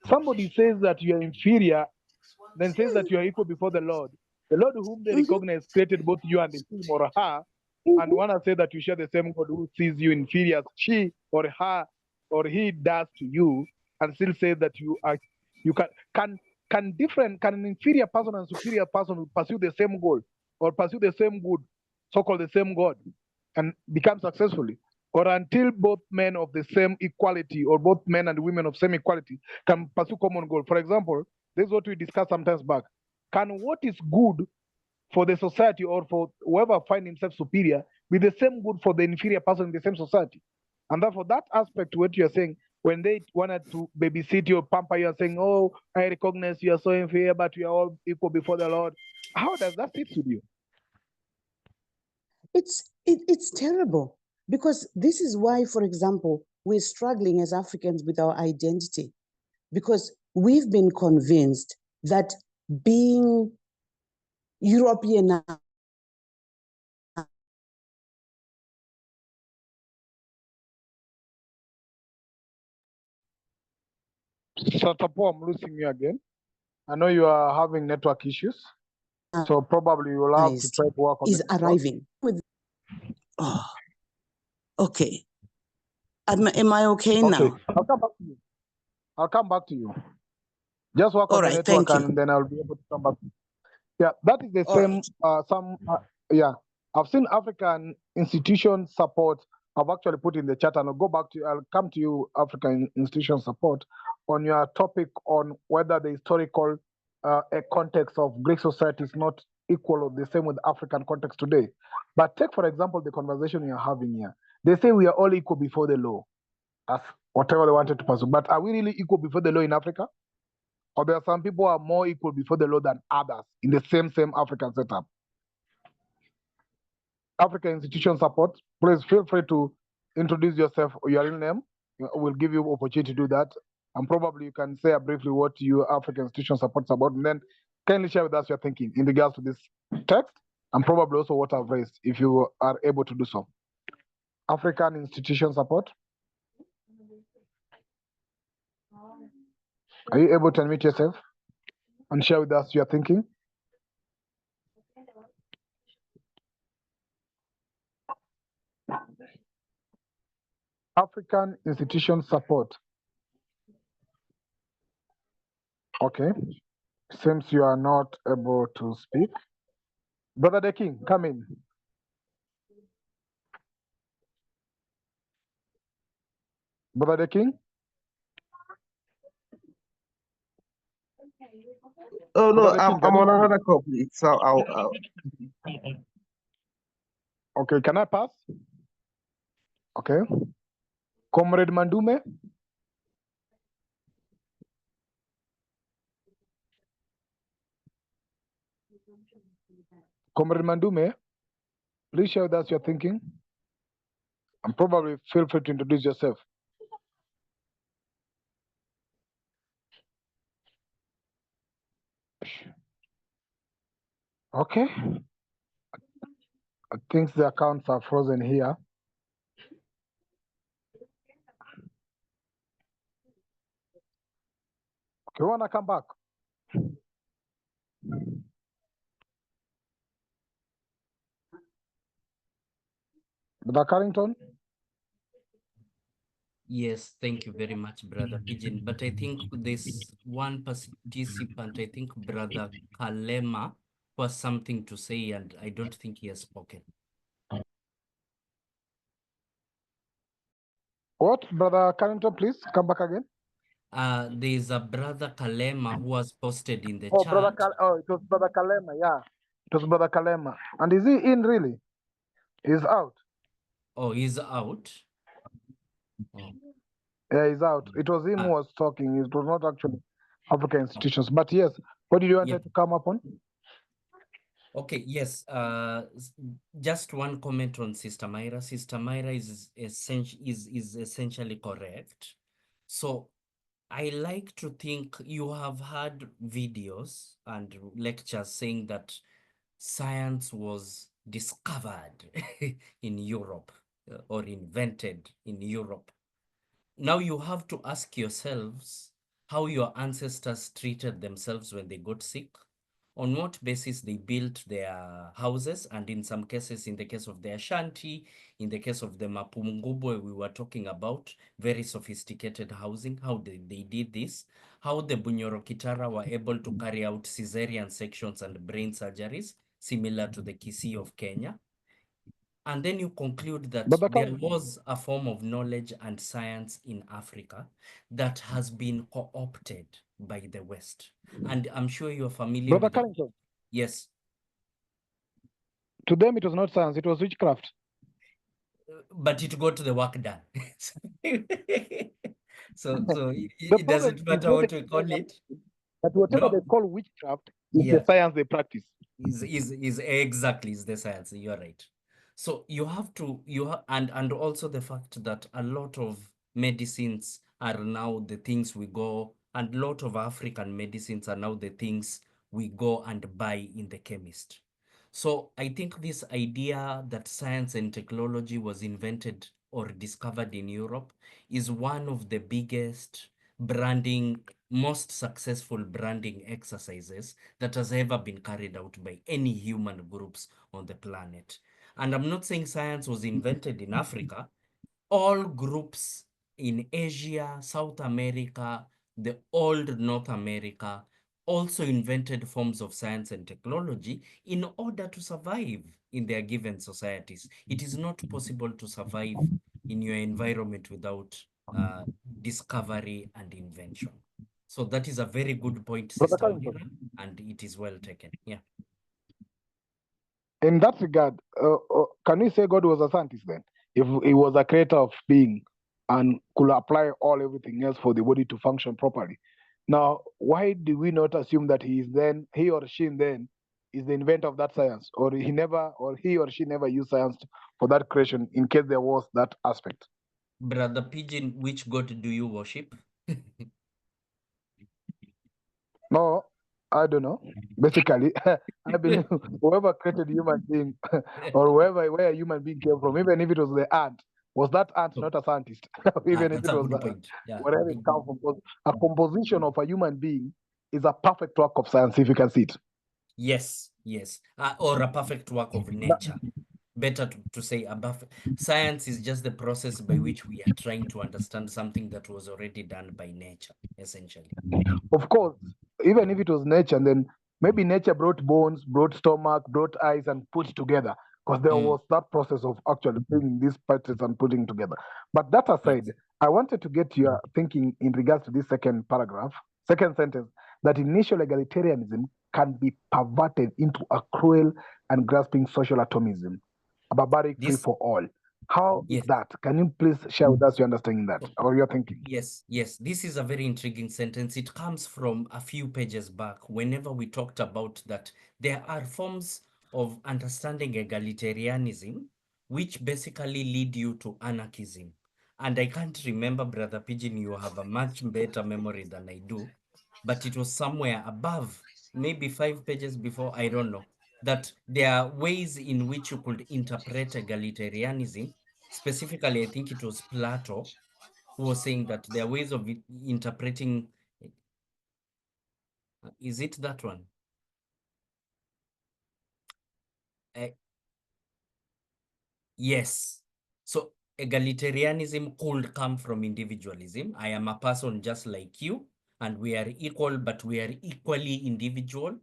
Somebody says that you are inferior, then says that you are equal before the Lord. The Lord whom they recognize created both you and him or her, and want to say that you share the same God who sees you inferior, she or her or he does to you, and still say that can an inferior person and superior person pursue the same goal or pursue the same good, so-called the same God, and become successfully? Or until both men of the same equality, or both men and women of same equality, can pursue common goal. For example, this is what we discussed sometimes back. Can what is good for the society or for whoever find himself superior be the same good for the inferior person in the same society? And therefore, that aspect, what you're saying, when they wanted to babysit you or pamper you and saying, oh, I recognize you are so inferior, but we are all equal before the Lord. How does that fit with you? It's terrible, because this is why, for example, we're struggling as Africans with our identity, because we've been convinced that being European So, Tapo, I'm losing you again. I know you are having network issues, so probably you will have to try to work on is arriving with. Oh, okay. Am I okay now? I'll come back to you. I'll come back to you. Just work on the network, and then I'll be able to come back. Yeah, that is the same. I've seen African institution support. I've actually put in the chat, and I'll go back to you. I'll come to you, African institution support, on your topic on whether the historical a context of Greek society is not equal or the same with African context today. But take, for example, the conversation we are having here. They say we are all equal before the law, as whatever they wanted to pursue. But are we really equal before the law in Africa? Or there are some people who are more equal before the law than others in the same African setup? African Institution Support. Please feel free to introduce yourself or your real name. We'll give you opportunity to do that. And probably you can say briefly what your African Institution Support is about, and then kindly share with us your thinking in regards to this text, and probably also what I've raised, if you are able to do so. African Institution Support. Are you able to unmute yourself and share with us your thinking? African Institution Support. Okay. Seems you are not able to speak. Brother De King, come in. Brother De King? Oh no, Brother De I'm King, can on you- another call, please. So I'll Okay, can I pass? Okay. Comrade Mandume? Comrade Mandume, please share with us your thinking. And probably feel free to introduce yourself. Okay. I think the accounts are frozen here. Okay, we wanna come back. Brother Carrington? Yes, thank you very much, Brother Pigeon. But I think this one participant, I think Brother Kalema, was something to say, and I don't think he has spoken. What? Brother Carrington, please come back again. There's a Brother Kalema who was posted in the Oh, chat. it was Brother Kalema, yeah. It was Brother Kalema. And is he in really? He's out. Oh, he's out. Oh. Yeah, he's out. It was him who was talking. It was not actually African institutions. But yes, what did you want Yep. to come upon? Okay, yes. Just one comment on Sister Myra. Sister Myra is essentially correct. So I like to think you have had videos and lectures saying that science was discovered in Europe or invented in Europe. Now you have to ask yourselves how your ancestors treated themselves when they got sick, on what basis they built their houses, and in some cases, in the case of the Ashanti, in the case of the Mapungubwe we were talking about, very sophisticated housing, how they did this, how the Bunyoro Kitara were able to carry out cesarean sections and brain surgeries, similar to the Kisii of Kenya. And then you conclude that there was a form of knowledge and science in Africa that has been co-opted by the West. And I'm sure you're familiar Brother with Carrington. Yes. To them, it was not science, it was witchcraft. But it got the work done. so The it doesn't matter what we call it. But whatever they call witchcraft is the science they practice. Is exactly is the science. You're right. So you have to and also the fact that a lot of medicines are now the things we go, and a lot of African medicines are now the things we go and buy in the chemist. So I think this idea that science and technology was invented or discovered in Europe is one of the biggest branding, most successful branding exercises that has ever been carried out by any human groups on the planet. And I'm not saying science was invented in Africa. All groups in Asia, South America, the old North America also invented forms of science and technology in order to survive in their given societies. It is not possible to survive in your environment without discovery and invention. So that is a very good point, Sister Mira, and it is well taken. Yeah. In that regard, can we say God was a scientist then? If he was a creator of being and could apply everything else for the body to function properly. Now, why do we not assume that he or she then is the inventor of that science, or he or she never used science for that creation in case there was that aspect. Brother Pigeon, which god do you worship? No, I don't know. Basically, I believe whoever created human being or where a human being came from, even if it was the ant, was that ant Oh. not a scientist? Even if That's it a was good point. Yeah. wherever it comes from, because a composition of a human being is a perfect work of science if you can see it. Yes, yes. Or a perfect work of nature. Better to say above. Science is just the process by which we are trying to understand something that was already done by nature, essentially. Of course, even if it was nature, and then maybe nature brought bones, brought stomach, brought eyes, and put together, because there was that process of actually bringing these parts and putting together. But that aside, I wanted to get your thinking in regards to this second sentence, that initial egalitarianism can be perverted into a cruel and grasping social atomism, a barbaric free for all. How is that? Can you please share with us your understanding that or your thinking? Yes, this is a very intriguing sentence. It comes from a few pages back whenever we talked about that there are forms of understanding egalitarianism which basically lead you to anarchism. And I can't remember, Brother Pigeon, you have a much better memory than I do, but it was somewhere above, maybe 5 pages before, I don't know, that there are ways in which you could interpret egalitarianism. Specifically, I think it was Plato who was saying that there are ways of interpreting. Is it that one? Yes. So egalitarianism could come from individualism. I am a person just like you, and we are equal, but we are equally individual,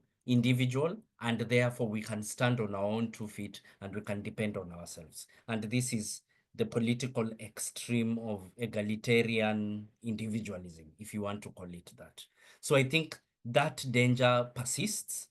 and therefore we can stand on our own 2 feet and we can depend on ourselves. And this is the political extreme of egalitarian individualism, if you want to call it that. So I think that danger persists.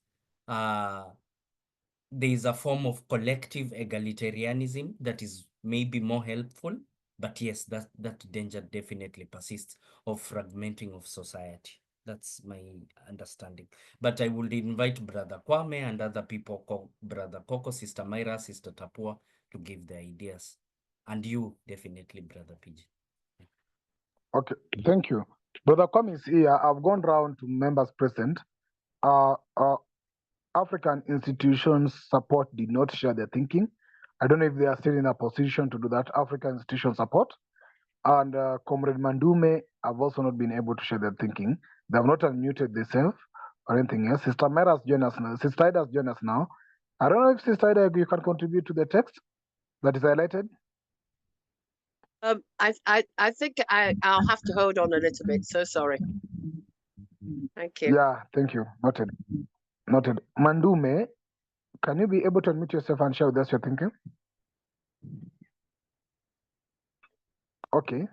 There is a form of collective egalitarianism that is maybe more helpful, but yes, that danger definitely persists of fragmenting of society. That's my understanding. But I would invite Brother Kwame and other people, Brother Coco, Sister Myra, Sister Tapua, to give their ideas. And you, definitely, Brother PG. Okay, thank you. Brother Kwame is here. I've gone round to members present. African institutions support did not share their thinking. I don't know if they are still in a position to do that. African institution support. And Comrade Mandume have also not been able to share their thinking. They have not unmuted themselves or anything else. Sister Mera has joined us now. Sister Ida has joined us now. I don't know if Sister Ida, you can contribute to the text that is highlighted. I think I'll have to hold on a little bit. So sorry. Thank you. Yeah, thank you. Noted. Mandume, can you be able to unmute yourself and share with us your thinking? Okay.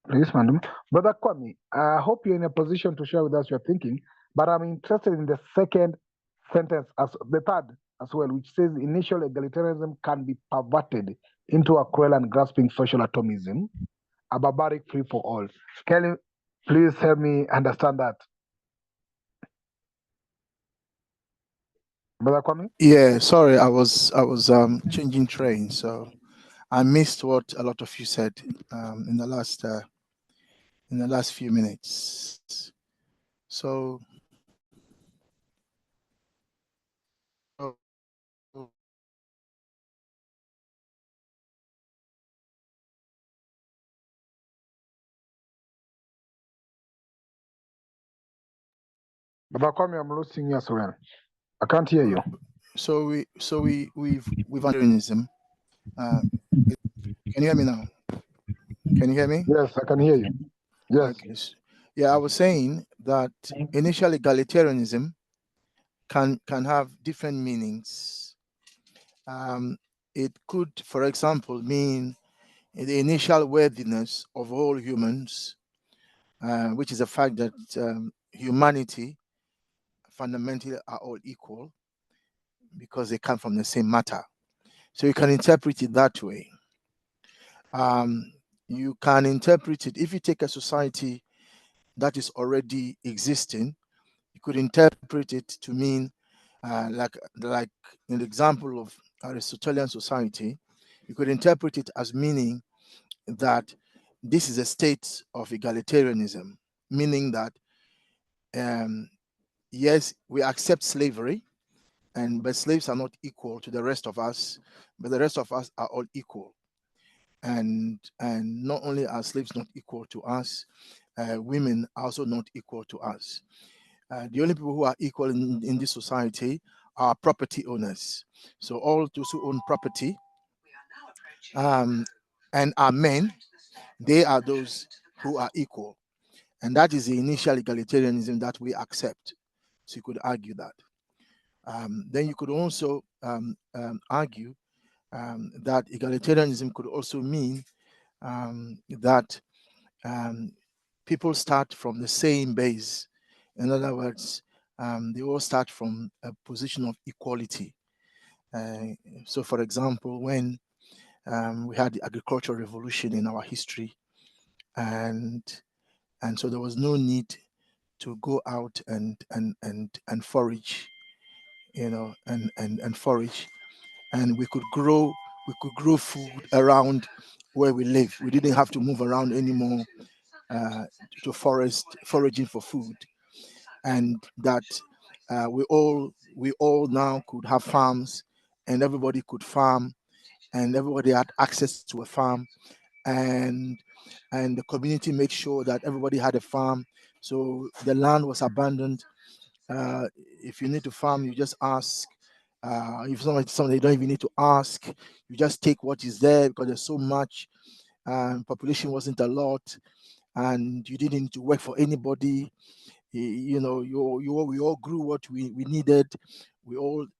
Please, Mandume. Brother Kwame, I hope you're in a position to share with us your thinking, but I'm interested in the second sentence, the third as well, which says initial egalitarianism can be perverted into a cruel and grasping social atomism, a barbaric free for all. Can you please help me understand that? Brother Kwame? Yeah, sorry, I was changing trains, so I missed what a lot of you said in the last few minutes. So Brother Kwame, I'm losing you as well. I can't hear you. So we've Arianism. Can you hear me now? Can you hear me? Yes, I can hear you. Yes. Okay. Yeah, I was saying that initial egalitarianism can have different meanings. It could, for example, mean the initial worthiness of all humans, which is the fact that humanity fundamentally are all equal because they come from the same matter. So you can interpret it that way. You can interpret it if you take a society that is already existing. You could interpret it to mean Like in the example of Aristotelian society, you could interpret it as meaning that this is a state of egalitarianism, meaning that yes, we accept slavery, but slaves are not equal to the rest of us, but the rest of us are all equal. And not only are slaves not equal to us, women are also not equal to us. The only people who are equal in this society are property owners. So all those who own property and are men, they are those who are equal. And that is the initial egalitarianism that we accept. So you could argue that. Then you could also argue that egalitarianism could also mean that people start from the same base. In other words, they all start from a position of equality. So, for example, when we had the agricultural revolution in our history, and so there was no need to go out and forage, and forage, and we could grow food around where we live. We didn't have to move around anymore to foraging for food, and that we all now could have farms, and everybody could farm, and everybody had access to a farm, and the community made sure that everybody had a farm, so the land was abandoned. If you need to farm, you just ask. If somebody you don't even need to ask, you just take what is there because there's so much. Population wasn't a lot, and you didn't need to work for anybody. We all grew what we needed.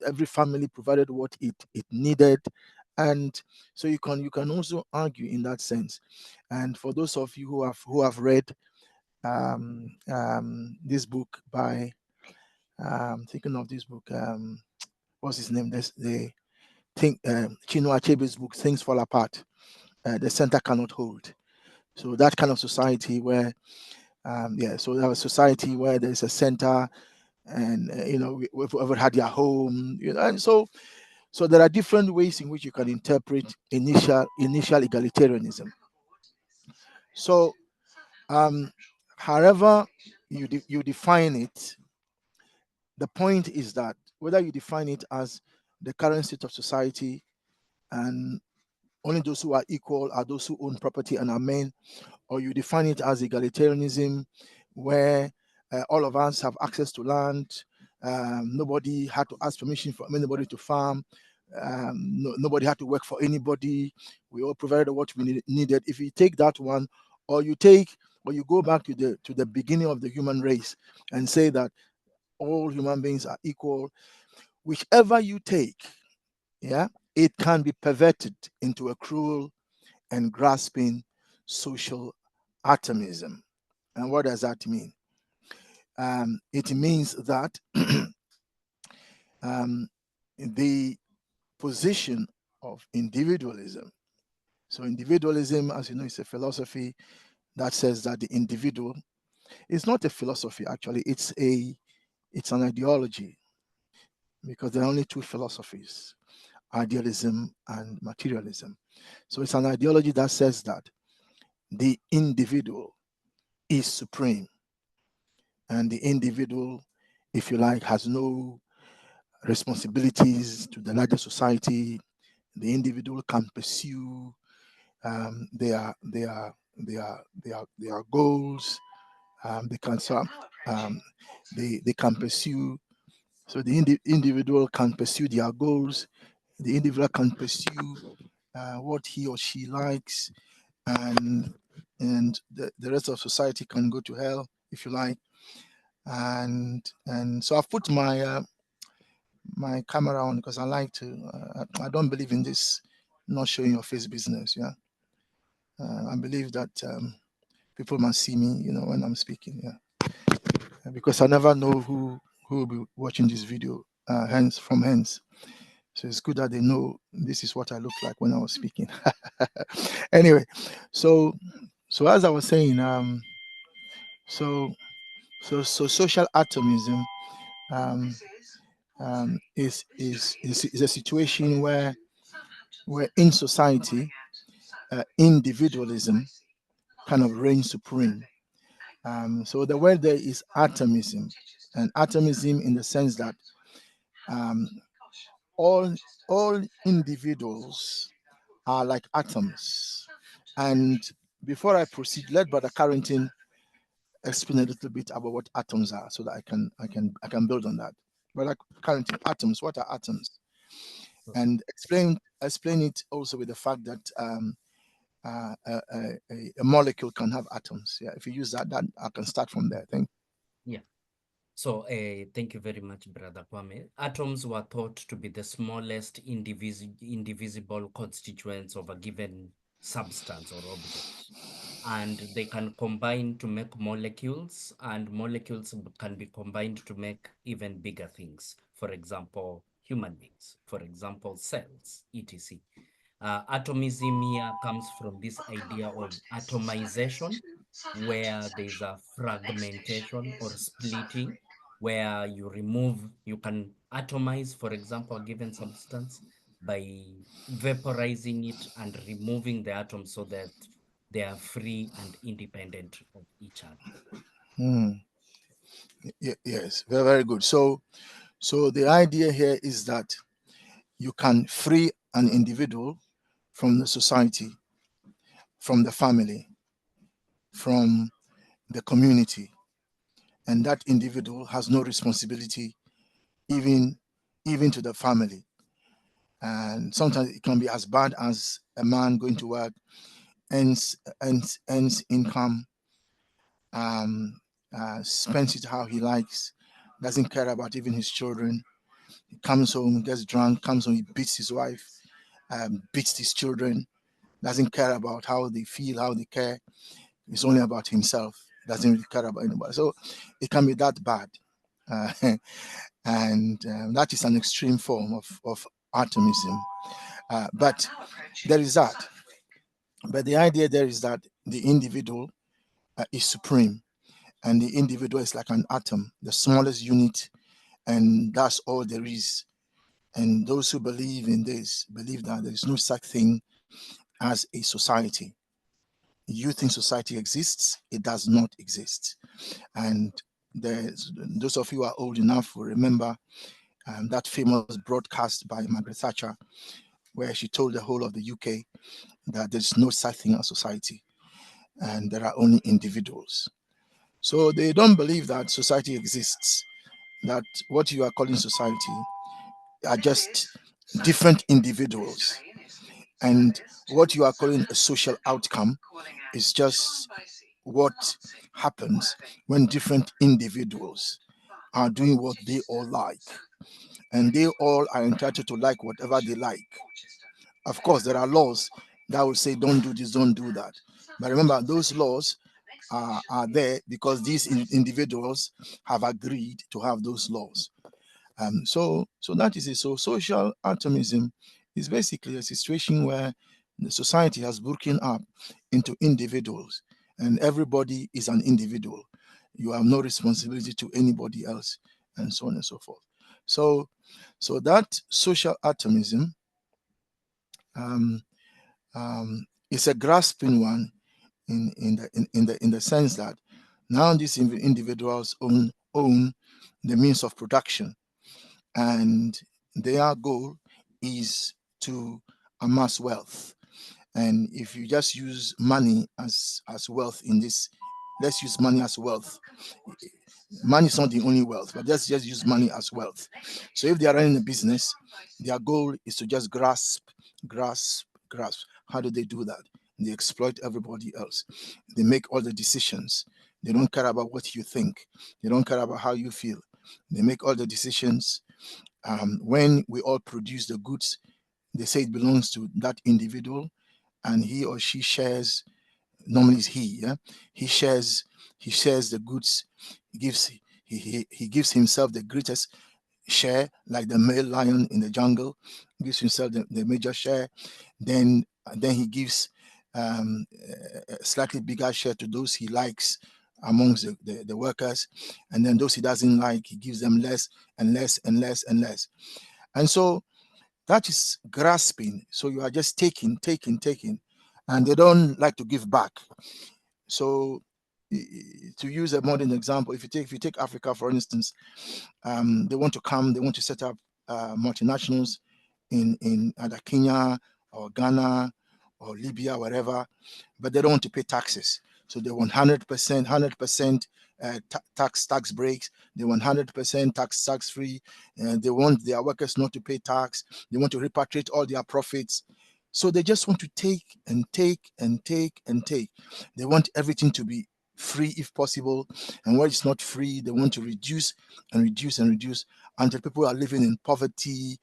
Every family provided what it needed, and so you can also argue in that sense. And for those of you who have read this book by thinking of this book, what's his name? Chinua Achebe's book, Things Fall Apart. The center cannot hold. So that kind of society where so we have a society where there's a center, and whoever had their home, and so there are different ways in which you can interpret initial egalitarianism. So however you define it, the point is that whether you define it as the current state of society, and only those who are equal are those who own property and are men, or you define it as egalitarianism, where all of us have access to land, nobody had to ask permission from anybody to farm, nobody had to work for anybody, we all provided what we needed. If you take that one, or you go back to the beginning of the human race and say that all human beings are equal, whichever you take, it can be perverted into a cruel and grasping social atomism. And what does that mean? It means that the position of individualism. So individualism, as you know, is a philosophy that says that the individual is not a philosophy, actually. It's an ideology, because there are only two philosophies: idealism and materialism. So it's an ideology that says that the individual is supreme, and the individual, if you like, has no responsibilities to the larger society. The individual can pursue their goals. They can pursue. So the individual can pursue their goals. The individual can pursue what he or she likes, and the rest of society can go to hell, if you like. And so I've put my camera on because I like to. I don't believe in this not showing your face business. I believe that people must see me, when I'm speaking. Because I never know who will be watching this video, hence. So it's good that they know this is what I look like when I was speaking. Anyway, so as I was saying, so social atomism is a situation where in society individualism kind of reigns supreme. So the word there is atomism, and atomism in the sense that um, all individuals are like atoms. And before I proceed, let Brother Carrington explain a little bit about what atoms are, so that I can build on that. Brother Carrington, atoms. What are atoms? And explain it also with the fact that a molecule can have atoms. Yeah, if you use that I can start from there. Thank you. Yeah. So thank you very much, Brother Kwame. Atoms were thought to be the smallest indivisible constituents of a given substance or object. And they can combine to make molecules, and molecules can be combined to make even bigger things. For example, human beings, for example, cells, etc. Atomism here comes from this idea of atomization, where there's a fragmentation or splitting, where you can atomize, for example, a given substance by vaporizing it and removing the atoms so that they are free and independent of each other. Yes, very, very good. So the idea here is that you can free an individual from the society, from the family, from the community, and that individual has no responsibility even to the family. And sometimes it can be as bad as a man going to work, earns income, spends it how he likes, doesn't care about even his children. He comes home, gets drunk, comes home, he beats his wife, beats his children, doesn't care about how they feel, how they care. It's only about himself, doesn't really care about anybody. So it can be that bad. And that is an extreme form of atomism. But there is that. But the idea there is that the individual is supreme, and the individual is like an atom, the smallest unit, and that's all there is. And those who believe in this believe that there is no such thing as a society. You think society exists? It does not exist. And those of you who are old enough will remember that famous broadcast by Margaret Thatcher, where she told the whole of the UK that there's no such thing as society, and there are only individuals. So they don't believe that society exists, that what you are calling society are just different individuals. And what you are calling a social outcome is just what happens when different individuals are doing what they all like. And they all are entitled to like whatever they like. Of course, there are laws that will say, don't do this, don't do that. But remember, those laws are there because these individuals have agreed to have those laws. So that is it. So social atomism is basically a situation where the society has broken up into individuals, and everybody is an individual. You have no responsibility to anybody else, and so on and so forth. So that social atomism is a grasping one in the sense that now these individuals own the means of production, and their goal is to amass wealth. And if you just use money as wealth in this, let's use money as wealth. Money is not the only wealth, but let's just use money as wealth. So if they are running a business, their goal is to just grasp. How do they do that? They exploit everybody else. They make all the decisions. They don't care about what you think. They don't care about how you feel. They make all the decisions. When we all produce the goods, they say it belongs to that individual, and he or she shares. Normally it's he, yeah. He shares the goods. He gives himself the greatest share, like the male lion in the jungle, gives himself the major share. Then he gives a slightly bigger share to those he likes amongst the workers, and then those he doesn't like, he gives them less and less and less and less. And so that is grasping. So you are just taking, and they don't like to give back. So to use a modern example, if you take Africa, for instance, they want to set up multinationals in either Kenya or Ghana or Libya, wherever, but they don't want to pay taxes. So they want 100% tax breaks. They want 100% tax free. They want their workers not to pay tax. They want to repatriate all their profits. So they just want to take and take and take and take. They want everything to be free if possible, and where it's not free, they want to reduce and reduce and reduce until people are living in poverty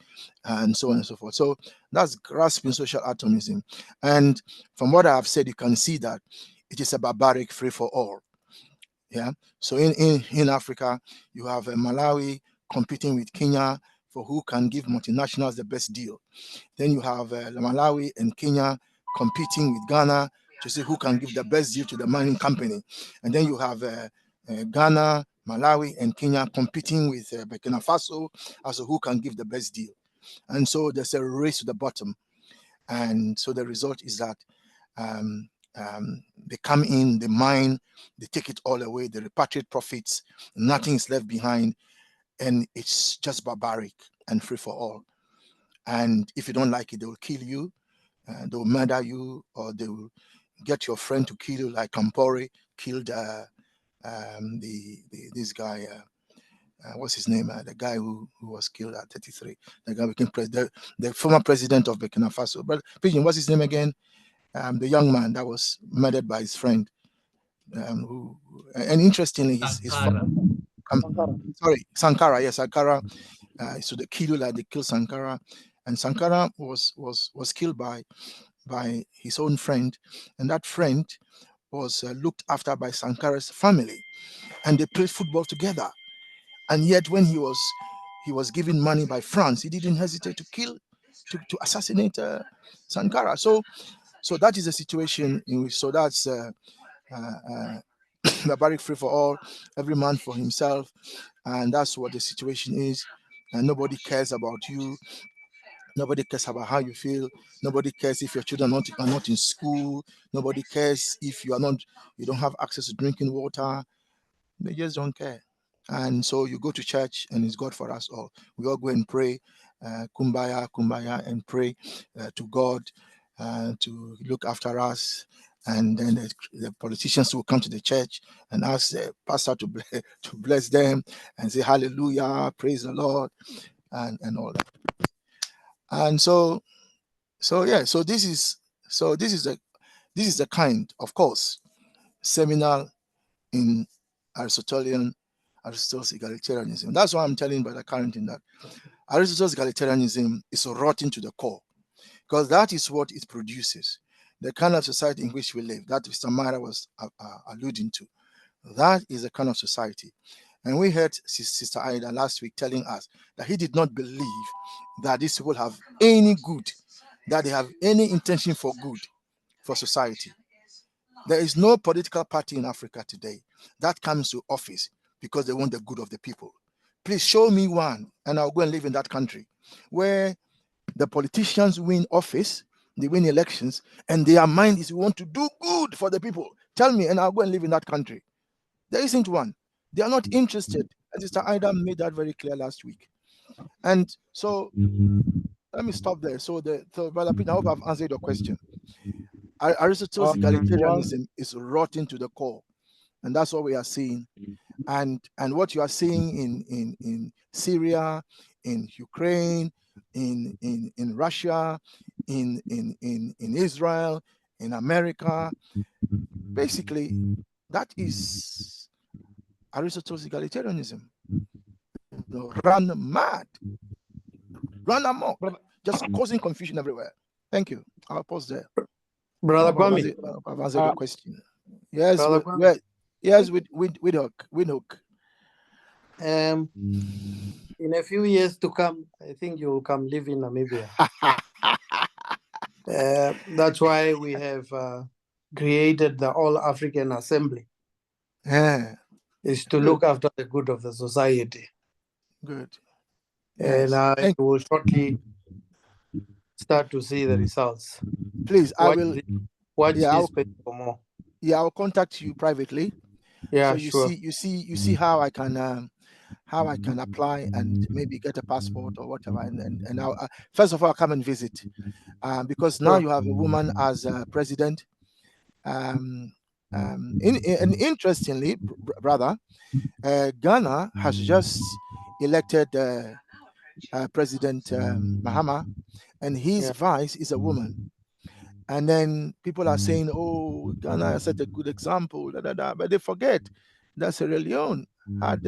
and so on and so forth. So that's grasping social atomism. And from what I have said, you can see that it is a barbaric free for all. Yeah. So in Africa, you have Malawi competing with Kenya for who can give multinationals the best deal. Then you have Malawi and Kenya competing with Ghana to see who can give the best deal to the mining company. And then you have Ghana, Malawi, and Kenya competing with Burkina Faso as to who can give the best deal. And so there's a race to the bottom. And so the result is that they come in, they mine, they take it all away, they repatriate profits, nothing is left behind, and it's just barbaric and free for all. And if you don't like it, they will kill you, they will murder you, or they will get your friend to kill you, like Campore killed this guy. What's his name? The guy who was killed at 33. The guy became president, the former president of Burkina Faso. But Pigeon, what's his name again? The young man that was murdered by his friend. And interestingly, his Sankara. Yes, Sankara. So they killed, like they killed Sankara, and Sankara was killed by his own friend, and that friend was looked after by Sankara's family, and they played football together. And yet, when he was given money by France, he didn't hesitate to assassinate Sankara. So that is a situation in which, so that's barbaric free for all, every man for himself, and that's what the situation is. And nobody cares about you. Nobody cares about how you feel. Nobody cares if your children are not in school. Nobody cares if you don't have access to drinking water. They just don't care. And so you go to church, and it's God for us all. We all go and pray, kumbaya, kumbaya, and pray to God to look after us. And then the politicians will come to the church and ask the pastor to bless them and say hallelujah, praise the Lord, and all that. And so this is the kind, of course, seminal in Aristotle's egalitarianism. That's why I'm telling Brother Carrington that Aristotle's egalitarianism is rotten to the core, because that is what it produces. The kind of society in which we live, that Mr. Myra was alluding to, that is the kind of society. And we heard Sister Ida last week telling us that he did not believe that these people have any good, that they have any intention for good for society. There is no political party in Africa today that comes to office because they want the good of the people. Please show me one, and I'll go and live in that country where the politicians win office, they win elections, and their mind is, we want to do good for the people. Tell me, and I'll go and live in that country. There isn't one. They are not interested. As Sister Ida made that very clear last week. And so let me stop there. So Brother Peter, I hope I've answered your question. Aristotle's egalitarianism is rotten to the core, and that's what we are seeing. And what you are seeing in Syria, in Ukraine, in Russia, in Israel, in America, basically, that is Aristotle's egalitarianism. Run mad, run amok, just causing confusion everywhere. Thank you. I'll pause there. Brother Kwame, I've answered the question. Yes, Brother with hook. In a few years to come, I think you will come live in Namibia. That's why we have created the All African Assembly. Yeah, is to good, look after the good of the society. good. And Yes. I will shortly start to see the results. Please, I Watch, will. watch Yeah, this page for more. Yeah, I'll contact you privately. Yeah, So you sure. see how I can apply and maybe get a passport or whatever. And I'll, first of all, I'll come and visit, because now Sure. you have a woman as president. And interestingly, brother, Ghana has just elected President Mahama, and his Yeah. vice is a woman. And then people are saying, "Oh, Ghana is such a good example," da, da, da. But they forget that Sierra Leone had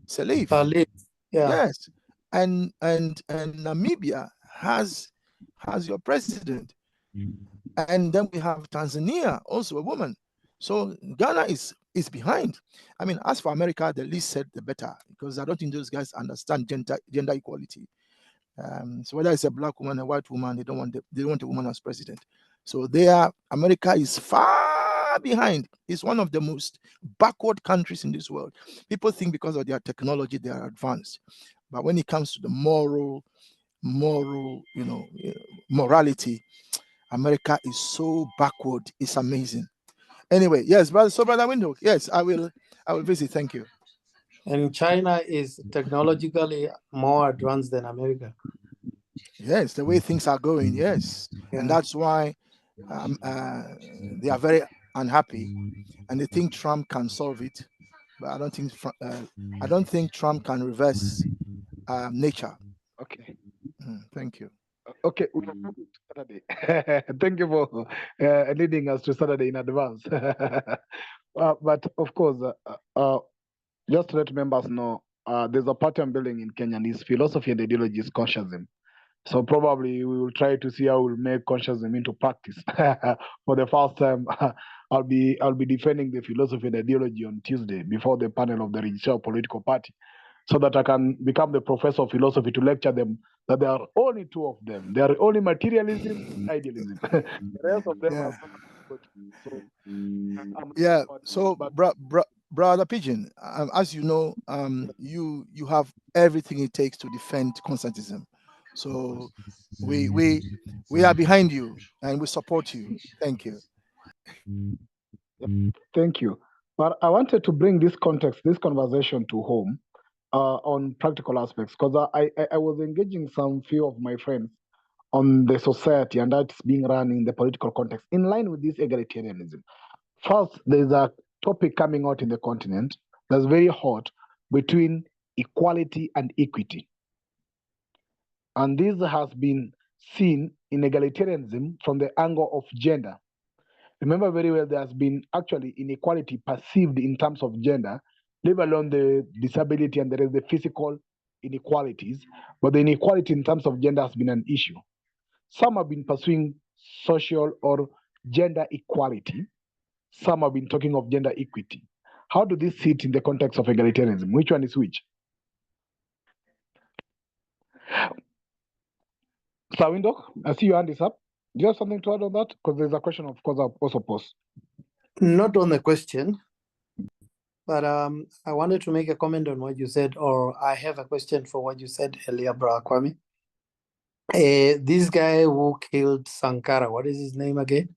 Salif. Salif. Yeah. Yes, and Namibia has your president, and then we have Tanzania, also a woman. So Ghana is behind. I mean, as for America, the least said the better, because I don't think those guys understand gender equality. So whether it's a black woman, a white woman, they don't want a woman as president. So America is far behind. It's one of the most backward countries in this world. People think because of their technology they are advanced, but when it comes to the moral, morality, America is so backward. It's amazing. Anyway, yes, brother. So, brother Window, yes, I will visit. Thank you. And China is technologically more advanced than America. Yes, the way things are going, yes. Yeah. And that's why they are very unhappy, and they think Trump can solve it. But I don't think Trump can reverse nature. Okay. Thank you. Okay, we are moving to Saturday. Thank you for leading us to Saturday in advance. But of course, just to let members know, there's a pattern building in Kenya, and his philosophy and ideology is consciousism. So probably we will try to see how we'll make consciousism into practice. For the first time, I'll be defending the philosophy and ideology on Tuesday before the panel of the registered political party, so that I can become the professor of philosophy to lecture them that there are only two of them. There are only materialism and idealism. The rest of them are so yeah. So, brother Pigeon, as you know, you have everything it takes to defend constantism. So we are behind you and we support you. Thank you. Thank you. But I wanted to bring this context, this conversation to home on practical aspects, because I was engaging some few of my friends on the society and that's being run in the political context in line with this egalitarianism. First, there's a topic coming out in the continent that's very hot between equality and equity. And this has been seen in egalitarianism from the angle of gender. Remember very well, there has been actually inequality perceived in terms of gender, leave alone the disability and there is the physical inequalities, but the inequality in terms of gender has been an issue. Some have been pursuing social or gender equality. Some have been talking of gender equity. How do this sit in the context of egalitarianism? Which one is which? Sawindo, I see your hand is up. Do you have something to add on that? Because there's a question, of course, I'll also pose. Not on the question, but I wanted to make a comment on what you said, or I have a question for what you said earlier, Bra Kwame. This guy who killed Sankara, what is his name again?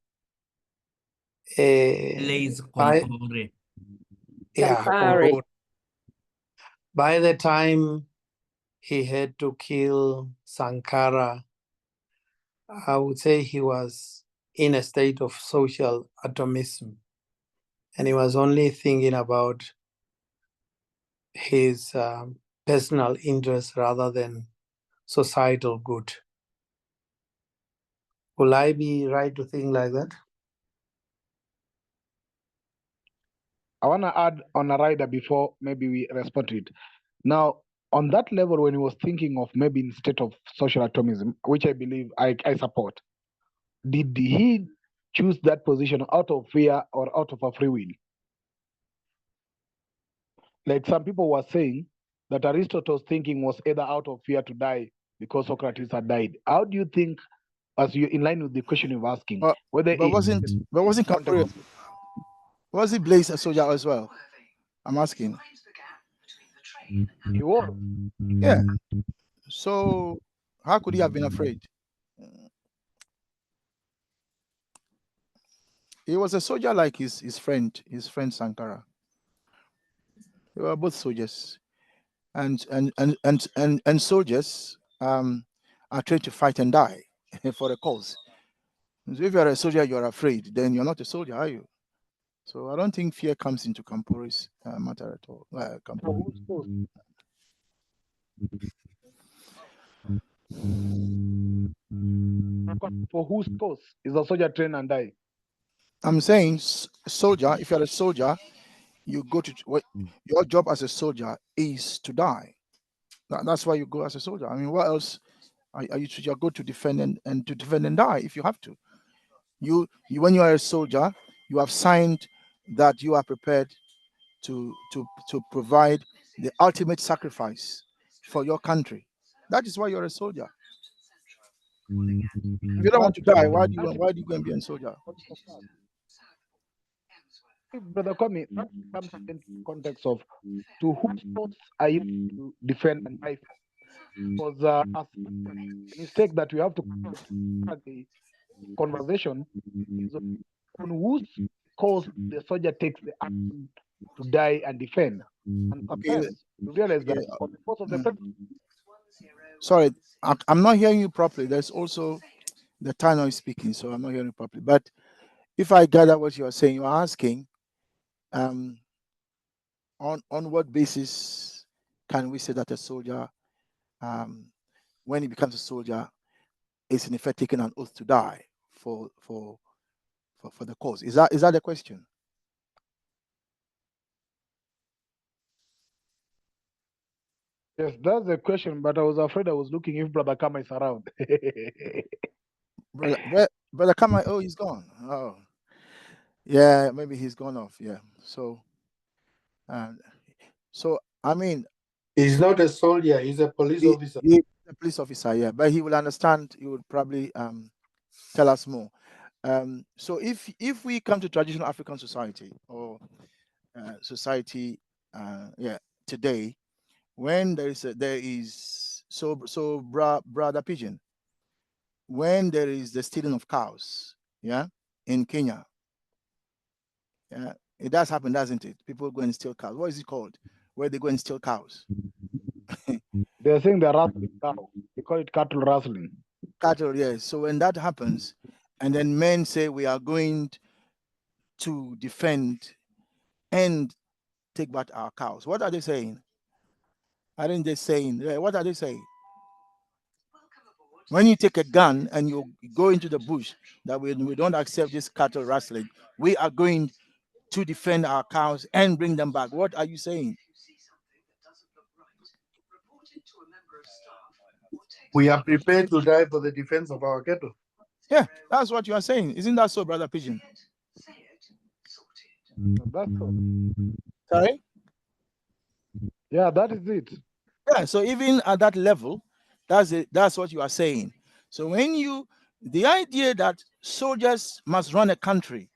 Blaise Compaoré. Yeah, Compaoré. Compaoré. By the time he had to kill Sankara, I would say he was in a state of social atomism, and he was only thinking about his personal interests rather than societal good. Will I be right to think like that? I want to add on a rider before maybe we respond to it. Now, on that level, when he was thinking of maybe instead of social atomism, which I believe I support, did he choose that position out of fear or out of a free will? Like some people were saying that Aristotle's thinking was either out of fear to die because Socrates had died. How do you think, as you in line with the question you're asking, whether But wasn't Compaoré, was he Blaise a soldier as well? I'm asking. He was. Yeah. So how could he have been afraid? He was a soldier like his friend Sankara. They were both soldiers. And soldiers are trained to fight and die for a cause. So if you're a soldier, you're afraid, then you're not a soldier, are you? So I don't think fear comes into Campori's matter at all. For whose cause? For whose cause is a soldier trained and die? I'm saying soldier, if you're a soldier, you go to your job as a soldier is to die. That's why you go as a soldier. I mean, what else are you go to defend and to defend and die if you have to? You when you are a soldier, you have signed that you are prepared to provide the ultimate sacrifice for your country. That is why you're a soldier. If you don't want to die, why do you go and be a soldier? Brother Kwame, that comes in context of to whose cause are you to defend and die for? Because as the mistake that we have to correct the conversation is on whose cause the soldier takes the action to die and defend. And sometimes you realize that on the cause of the president. Sorry, I'm not hearing you properly. There's also the Tano is speaking, so I'm not hearing you properly. But if I gather what you are saying, you are asking, on what basis can we say that a soldier, when he becomes a soldier, is in effect taking an oath to die for the cause? Is that the question? Yes, that's the question, but I was afraid I was looking if Brother Kama is around. Brother Kama, oh, he's gone. Oh, yeah, maybe he's gone off. Yeah. So I mean, he's not a soldier, he's a police officer. He's a police officer, yeah, but he will understand. He would probably tell us more. So if we come to traditional African society or society, today, when there is brother Pigeon, when there is the stealing of cows, yeah, in Kenya, yeah, it does happen, doesn't it? People go and steal cows. What is it called? Where they go and steal cows? They're saying they're rustling cow. They call it cattle rustling. Cattle, yes. So when that happens, and then men say we are going to defend and take back our cows, what are they saying? Aren't they saying? What are they saying? When you take a gun and you go into the bush, that we don't accept this cattle rustling, we are going to defend our cows and bring them back. What are you saying? We are prepared to die for the defense of our cattle. Yeah, that's what you are saying. Isn't that so, Brother Pigeon? That's so. Sorry? Yeah, that is it. Yeah, so even at that level, that's it. That's what you are saying. So when the idea that soldiers must run a country,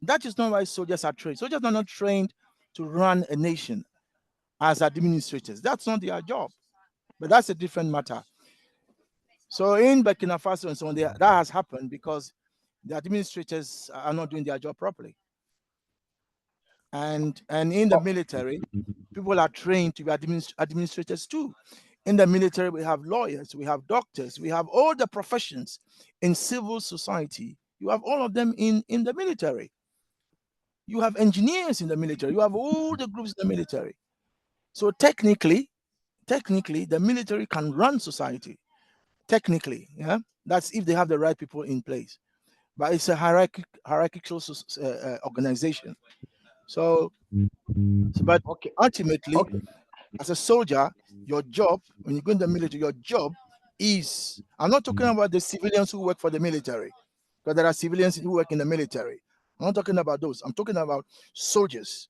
that is not why soldiers are trained. Soldiers are not trained to run a nation as administrators. That's not their job. But that's a different matter. So in Burkina Faso and so on, that has happened because the administrators are not doing their job properly. And in the military, people are trained to be administrators too. In the military, we have lawyers, we have doctors, we have all the professions in civil society. You have all of them in the military. You have engineers in the military. You have all the groups in the military. So technically, the military can run society. Technically, yeah, that's if they have the right people in place. But it's a hierarchical organization. So, but ultimately, as a soldier, your job, when you go in the military, your job is, I'm not talking about the civilians who work for the military, because there are civilians who work in the military. I'm not talking about those. I'm talking about soldiers,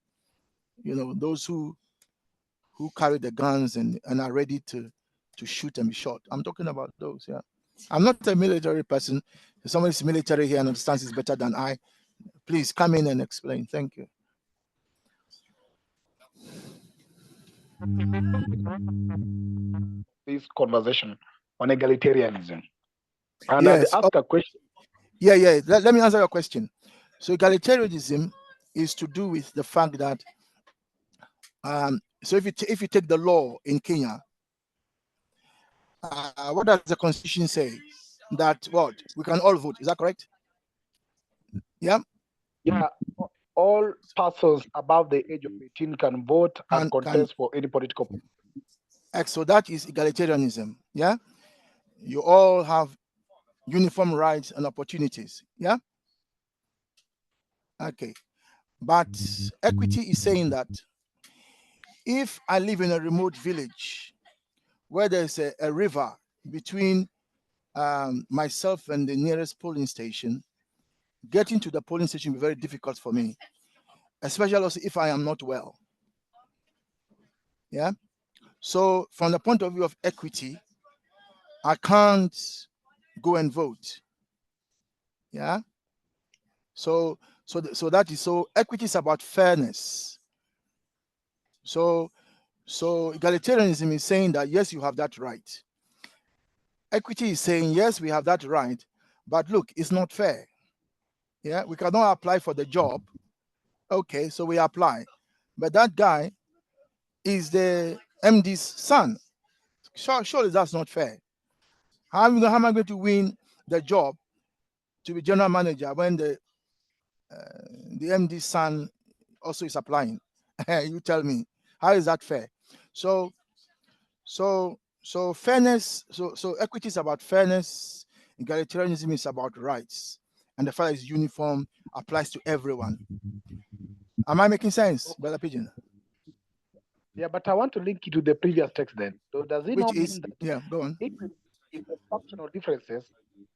those who carry the guns and are ready to shoot and be shot. I'm talking about those, yeah. I'm not a military person. If somebody's military here and understands it better than I, please come in and explain. Thank you. This conversation on egalitarianism. And Yes. I'd ask a question. Yeah. Let me answer your question. So egalitarianism is to do with the fact that so if you take the law in Kenya, what does the constitution say? That what we can all vote. Is that correct? Yeah. Yeah, all persons above the age of 18 can vote and contest for any political position. So that is egalitarianism. Yeah. You all have uniform rights and opportunities. Yeah. Okay. But equity is saying that if I live in a remote village where there's a river between myself and the nearest polling station, getting to the polling station will be very difficult for me, especially also if I am not well. Yeah. So from the point of view of equity, I can't go and vote. Yeah. So that is so equity is about fairness. So egalitarianism is saying that yes, you have that right. Equity is saying yes, we have that right, but look, it's not fair. Yeah, we cannot apply for the job. Okay, so we apply, but that guy is the MD's son. Surely that's not fair. How am I going to win the job to be general manager when the MD's son also is applying? You tell me, how is that fair? So fairness. So equity is about fairness. Egalitarianism is about rights, and the fact is uniform applies to everyone. Am I making sense, Brother Pigeon? Yeah, but I want to link it to the previous text then. So does it Which not is mean that yeah, go on. equity is the functional differences,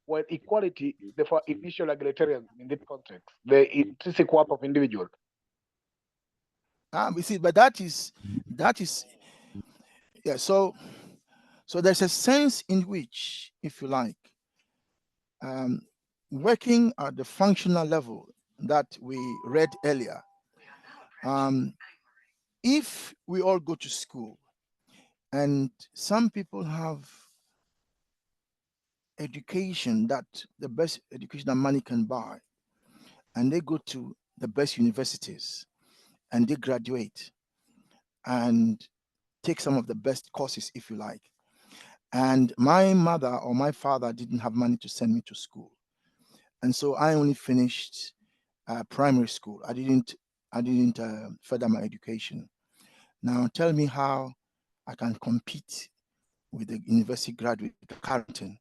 while equality is the initial egalitarianism in this context, the intrinsic worth of individual? We see, but that is yeah. So there's a sense in which, if you like, working at the functional level that we read earlier. If we all go to school, and some people have education that the best education that money can buy, and they go to the best universities, and they graduate, and take some of the best courses, if you like. And my mother or my father didn't have money to send me to school, and so I only finished primary school. I didn't further my education. Now tell me how I can compete with the university graduate, Carrington,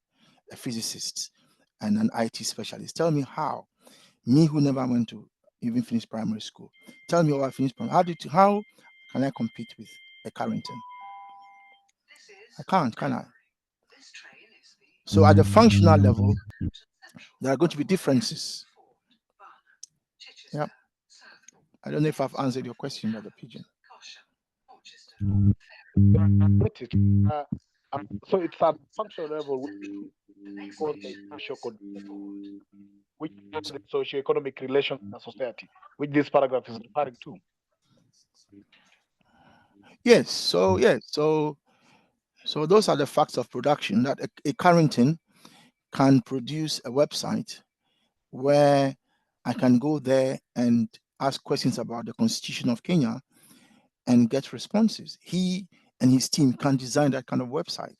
a physicist and an IT specialist. Tell me how. Me who never went to even finish primary school. Tell me how I finished primary. How can I compete with a Carrington? I can't, can I? So at the functional level, there are going to be differences. Yeah. I don't know if I've answered your question, Brother Pigeon. So it's at functional level, because the social which is the socio-economic relations in a society, which this paragraph is referring to. Yes. So those are the facts of production, that a Carrington can produce a website where I can go there and ask questions about the Constitution of Kenya and get responses. He and his team can design that kind of website.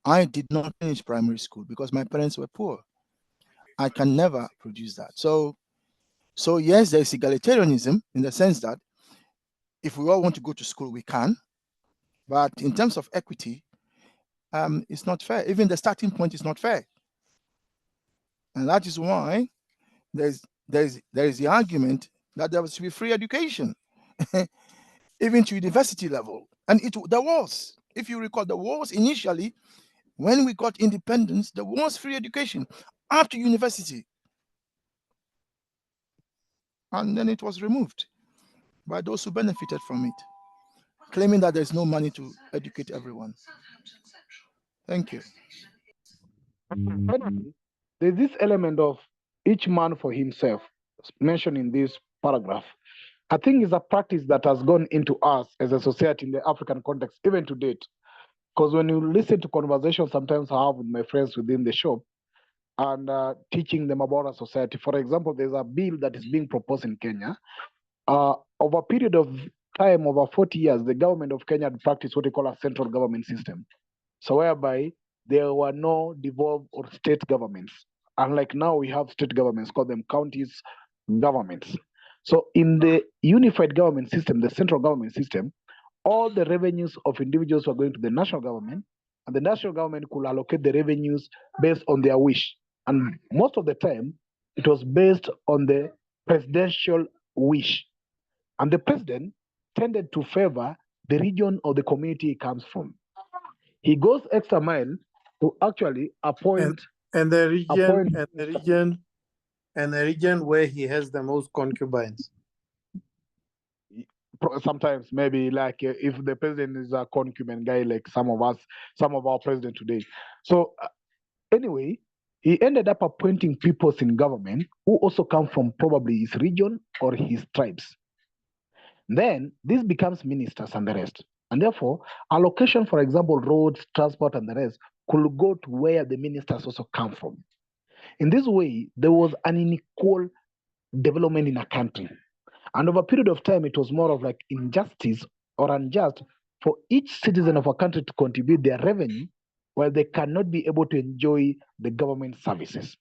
I did not finish primary school because my parents were poor. I can never produce that. So yes, there's egalitarianism in the sense that if we all want to go to school, we can. But in terms of equity, it's not fair. Even the starting point is not fair. And that is why there is the argument that there should be free education, even to university level. And there was, if you recall, there was initially, when we got independence, there was free education up to university. And then it was removed by those who benefited from it, claiming that there's no money to educate everyone. Thank you. There's this element of each man for himself mentioned in this paragraph. I think it's a practice that has gone into us as a society in the African context, even to date. Because when you listen to conversations sometimes I have with my friends within the shop and teaching them about our society. For example, there's a bill that is being proposed in Kenya. Over a period of time, over 40 years, the government of Kenya had practiced what they call a central government system. So whereby there were no devolved or state governments. Unlike now, we have state governments, call them counties governments. So in the unified government system, the central government system, all the revenues of individuals were going to the national government, and the national government could allocate the revenues based on their wish. And most of the time, it was based on the presidential wish. And the president tended to favor the region or the community he comes from. He goes extra mile to actually appoint and the region where he has the most concubines. Sometimes maybe like if the president is a concubine guy, like some of our president today. So anyway, he ended up appointing people in government who also come from probably his region or his tribes. Then this becomes ministers and the rest. And therefore, allocation, for example, roads, transport, and the rest could go to where the ministers also come from. In this way, there was an unequal development in a country. And over a period of time, it was more of like injustice or unjust for each citizen of a country to contribute their revenue while they cannot be able to enjoy the government services.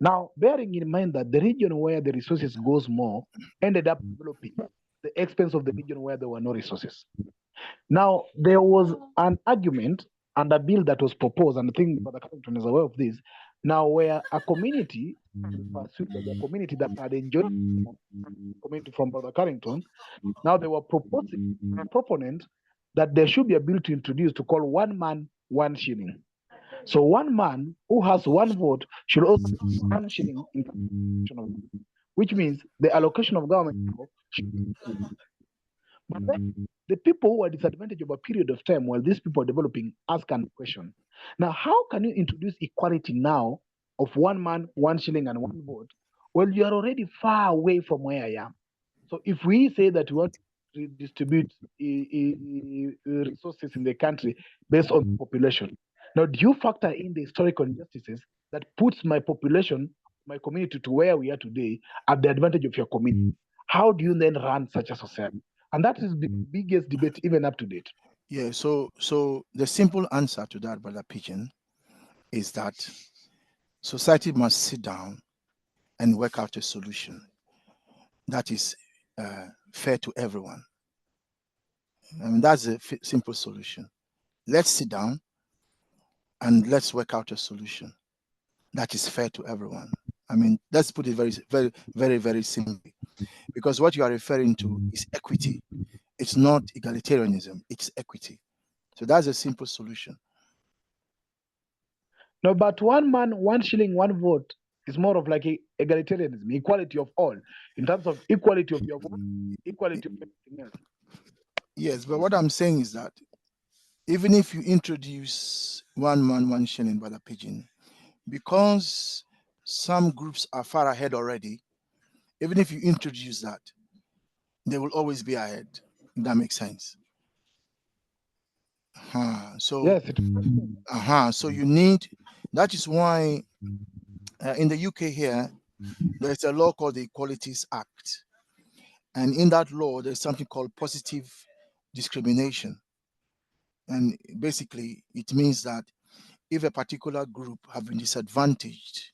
Now, bearing in mind that the region where the resources goes more ended up developing the expense of the region where there were no resources. Now, there was an argument and a bill that was proposed, and I think Brother Carrington is aware of this, now where a community, the community that had enjoyed community from Brother Carrington, now they were proposing, proponent, that there should be a bill to introduce to call 1 man, 1 shilling. So 1 man who has 1 vote should also have 1 shilling in, which means the allocation of government should be equal. But then the people who are disadvantaged over a period of time while these people are developing ask a question. Now, how can you introduce equality now of 1 man, 1 shilling, and 1 vote? Well, you are already far away from where I am. So if we say that we want to distribute resources in the country based on population, now do you factor in the historical injustices that puts my population, my community to where we are today at the advantage of your community? How do you then run such a society? And that is the biggest debate even up to date. Yeah, so the simple answer to that, Brother Pigeon, is that society must sit down and work out a solution that is fair to everyone. I mean, that's a simple solution. Let's sit down and let's work out a solution that is fair to everyone. I mean, let's put it very, very, very, very simply, because what you are referring to is equity. It's not egalitarianism, it's equity. So that's a simple solution. No, but 1 man, 1 shilling, 1 vote is more of like egalitarianism, equality of all, in terms of equality of your vote, equality of everything else. Yes, but what I'm saying is that even if you introduce 1 man, 1 shilling, Brother Pigeon, because some groups are far ahead already, even if you introduce that, they will always be ahead. If that makes sense. So yes, so you need, that is why in the UK here, there's a law called the Equalities Act. And in that law, there's something called positive discrimination. And basically, it means that if a particular group have been disadvantaged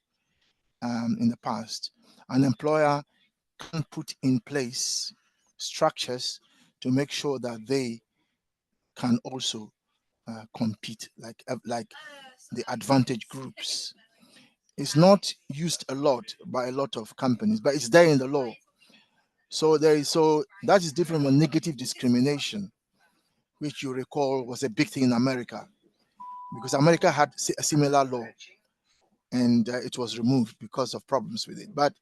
in the past, an employer can put in place structures to make sure that they can also compete like the advantaged groups. It's not used a lot by a lot of companies, but it's there in the law. So that is different from negative discrimination, which you recall was a big thing in America, because America had a similar law, and it was removed because of problems with it. But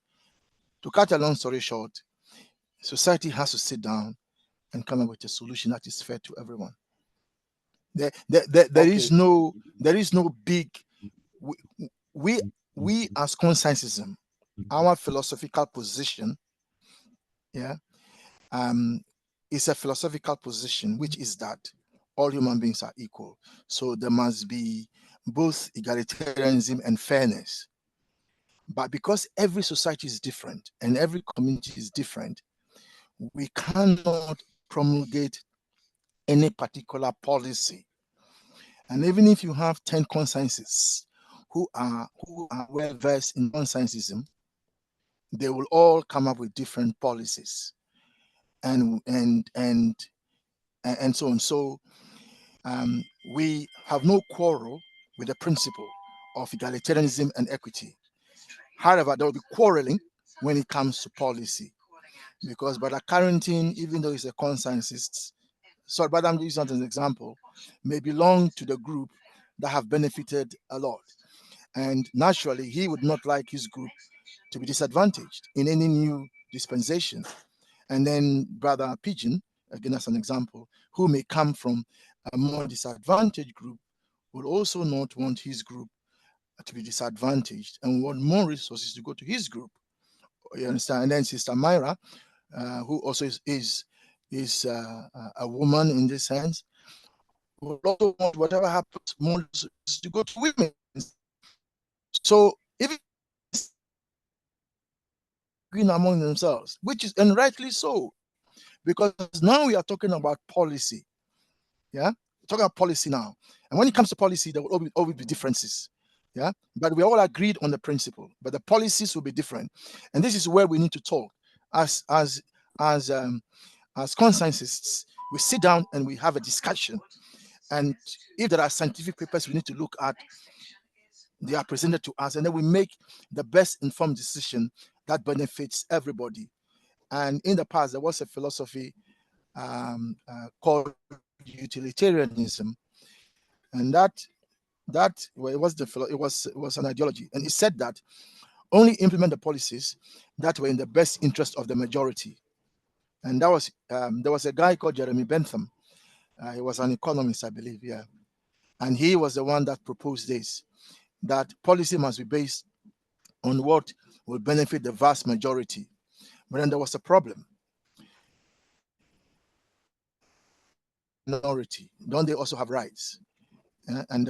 to cut a long story short, society has to sit down and come up with a solution that is fair to everyone. There is no big. We as conscientism, our philosophical position, yeah, is a philosophical position, which is that all human beings are equal. So there must be both egalitarianism and fairness. But because every society is different and every community is different, we cannot promulgate any particular policy. And even if you have 10 consciences who are well versed in conscientism, they will all come up with different policies and so on. So we have no quarrel with the principle of egalitarianism and equity. However, there will be quarreling when it comes to policy, because Brother Carrington, even though he's a conscientist, sorry, but I'm using that as an example, may belong to the group that have benefited a lot. And naturally, he would not like his group to be disadvantaged in any new dispensation. And then Brother Pigeon, again as an example, who may come from a more disadvantaged group, will also not want his group to be disadvantaged and want more resources to go to his group. You understand? And then Sister Myra, who also is a woman in this sense, will also want whatever happens more to go to women. So if it's among themselves, which is, and rightly so, because now we are talking about policy. Yeah, we're talking about policy now. And when it comes to policy, there will always be differences. Yeah, but we all agreed on the principle, but the policies will be different. And this is where we need to talk as conscientists. We sit down and we have a discussion. And if there are scientific papers we need to look at, they are presented to us, and then we make the best informed decision that benefits everybody. And in the past, there was a philosophy called utilitarianism, and it was an ideology, and it said that only implement the policies that were in the best interest of the majority. And that was there was a guy called Jeremy Bentham. He was an economist, I believe, yeah, and he was the one that proposed this, that policy must be based on what will benefit the vast majority. But then there was a problem. Minority, don't they also have rights? And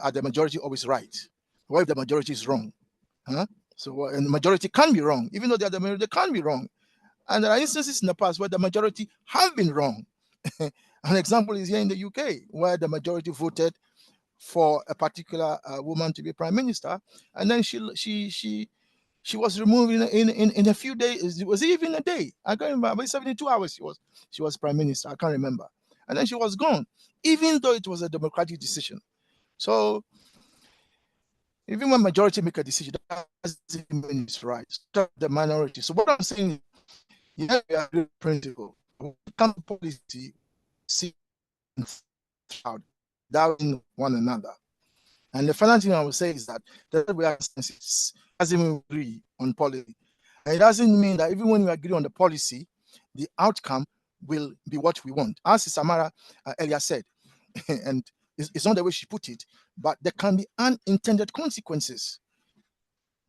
are the majority always right? What if the majority is wrong? So and the majority can be wrong, even though they are the majority, they can be wrong. And there are instances in the past where the majority have been wrong. An example is here in the UK, where the majority voted for a particular woman to be prime minister, and then she was removed in a few days. It was even a day. I can't remember. About 72 hours she was prime minister. I can't remember. And then she was gone, even though it was a democratic decision. So even when majority make a decision, that doesn't mean it's right. Stop the minority. So what I'm saying is, yeah, we are the principle. When it comes to policy, see out doubting one another. And the final thing I will say is that we are sensitive, doesn't agree on policy. And it doesn't mean that even when we agree on the policy, the outcome will be what we want. As Samara earlier said, and it's not the way she put it, but there can be unintended consequences.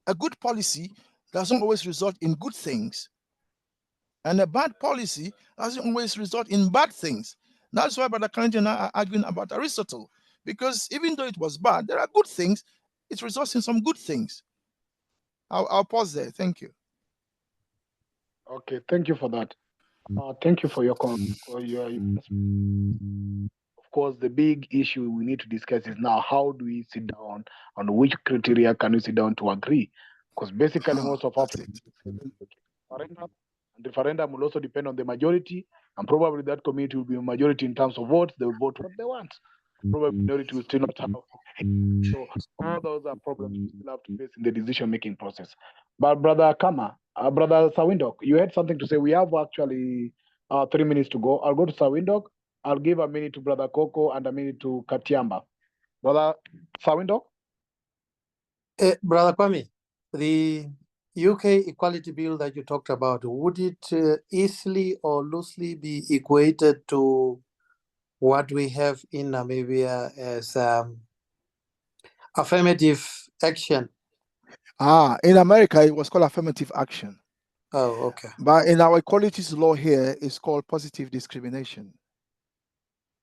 A good policy doesn't always result in good things, and a bad policy doesn't always result in bad things. That's why Brother Carrington and I are arguing about Aristotle, because even though it was bad, there are good things. It results in some good things. I'll pause there. Thank you. Okay, thank you for that. Thank you for your of course, the big issue we need to discuss is now, how do we sit down, on which criteria can we sit down to agree? Because basically most of Africa, and referendum will also depend on the majority, and probably that community will be a majority in terms of votes. They will vote what they want. Probably minority will still not have. So all those are problems we still have to face in the decision-making process. But Brother Kama, Brother Sawindok, you had something to say. We have actually 3 minutes to go. I'll go to Sawindok. I'll give a minute to Brother Coco and a minute to Katiamba. Brother Sawindok? Brother Kwame, the UK equality bill that you talked about, would it easily or loosely be equated to what we have in Namibia as affirmative action? In America, it was called affirmative action. Oh, okay. But in our equalities law here, it's called positive discrimination.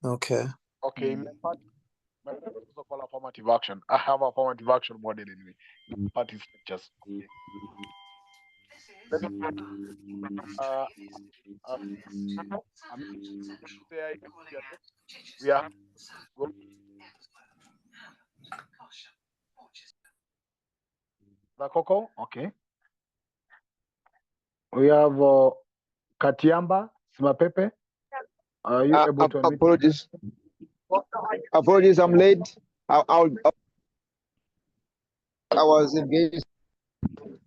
Okay. Okay, in my party, my party is also called affirmative action. I have affirmative action model in me. Party structures. Okay. Let me start. Uh, uh, now, I mean, we are go. The Coco. Okay. We have Katiamba Simapepe. Are you able to unmute? Apologies. Apologies, I'm late. I was engaged.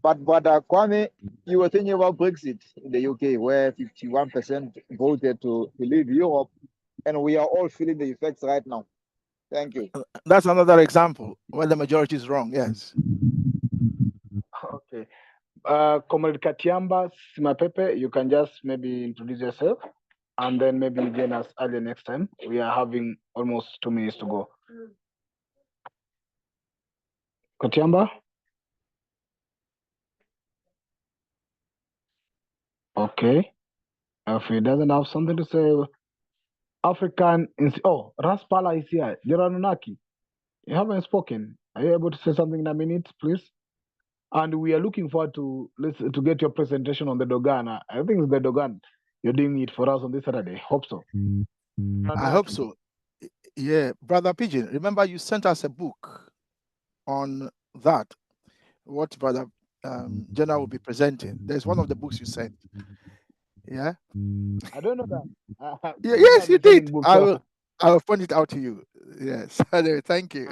But Kwame, you were thinking about Brexit in the UK, where 51% voted to leave Europe, and we are all feeling the effects right now. Thank you. That's another example where the majority is wrong. Yes. Okay. Comrade Katiamba Simapepe, you can just maybe introduce yourself and then maybe join us earlier next time. We are having almost 2 minutes to go. Katiamba? Okay. If he doesn't have something to say, Raspala is here. Jeranunaki, you haven't spoken. Are you able to say something in a minute, please? And we are looking forward to get your presentation on the Dogan. I think it's the Dogan. You're doing it for us on this Saturday. Hope so. I hope so. Yeah, Brother Pigeon, remember you sent us a book on that, what Brother Jenna will be presenting. There's one of the books you sent. Yeah? I don't know that. Yeah, yes, you did. I will point it out to you. Yes. Anyway, thank you.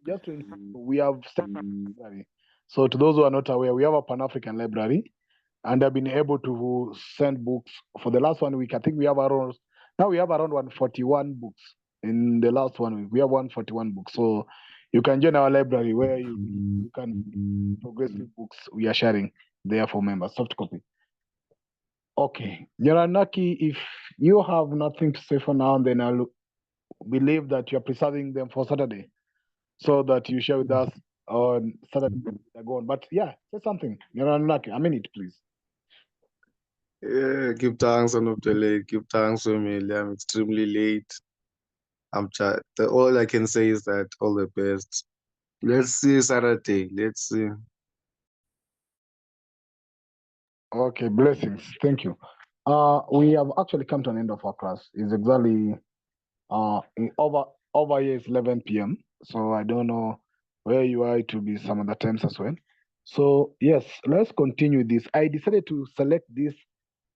Just to we have library. So to those who are not aware, we have a Pan-African library, and I've been able to send books for the last 1 week. I think we have around 141 books in the last 1 week. We have 141 books. So you can join our library where you can progressive books we are sharing there for members, soft copy. Okay, Nyaranaki, if you have nothing to say for now, then I'll believe that you're preserving them for Saturday, so that you share with us on Saturday. But yeah, say something. Nyaranaki, a minute, please. Yeah, give thanks on of the late. Give thanks to me. I'm extremely late. All I can say is that all the best. Let's see Saturday. Let's see. Okay, blessings. Thank you. We have actually come to an end of our class. It's exactly over here is 11 p.m. So I don't know where you are. It will be some other times as well. So yes, let's continue this. I decided to select this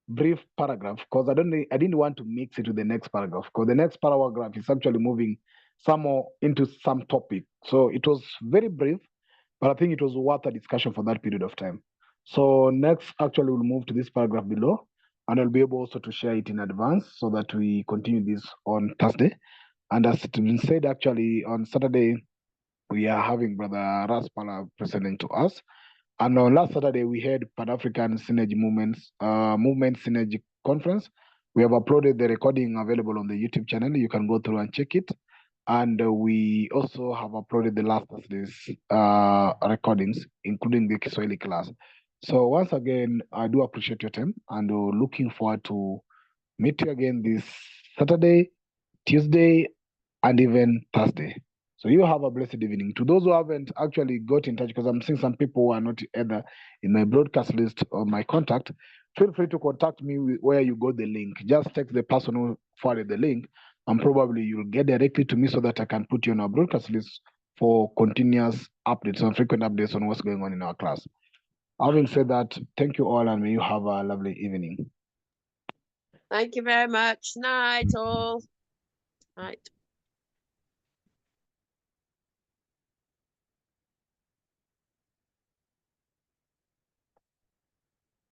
brief paragraph because I didn't want to mix it with the next paragraph, because the next paragraph is actually moving some more into some topic. So it was very brief, but I think it was worth a discussion for that period of time. So next, actually, we'll move to this paragraph below, and I'll be able also to share it in advance so that we continue this on Thursday. And as it's been said, actually, on Saturday, we are having Brother Raspala presenting to us. And on last Saturday, we had Pan-African Synergy Movement Synergy Conference. We have uploaded the recording available on the YouTube channel. You can go through and check it. And we also have uploaded the last Thursday's recordings, including the Kiswahili class. So once again, I do appreciate your time, and looking forward to meet you again this Saturday, Tuesday, and even Thursday. So you have a blessed evening. To those who haven't actually got in touch, because I'm seeing some people who are not either in my broadcast list or my contact, feel free to contact me where you got the link. Just text the person who forwarded the link, and probably you'll get directly to me so that I can put you on our broadcast list for continuous updates and frequent updates on what's going on in our class. Having said that, thank you all, and may you have a lovely evening. Thank you very much. Night all. Night.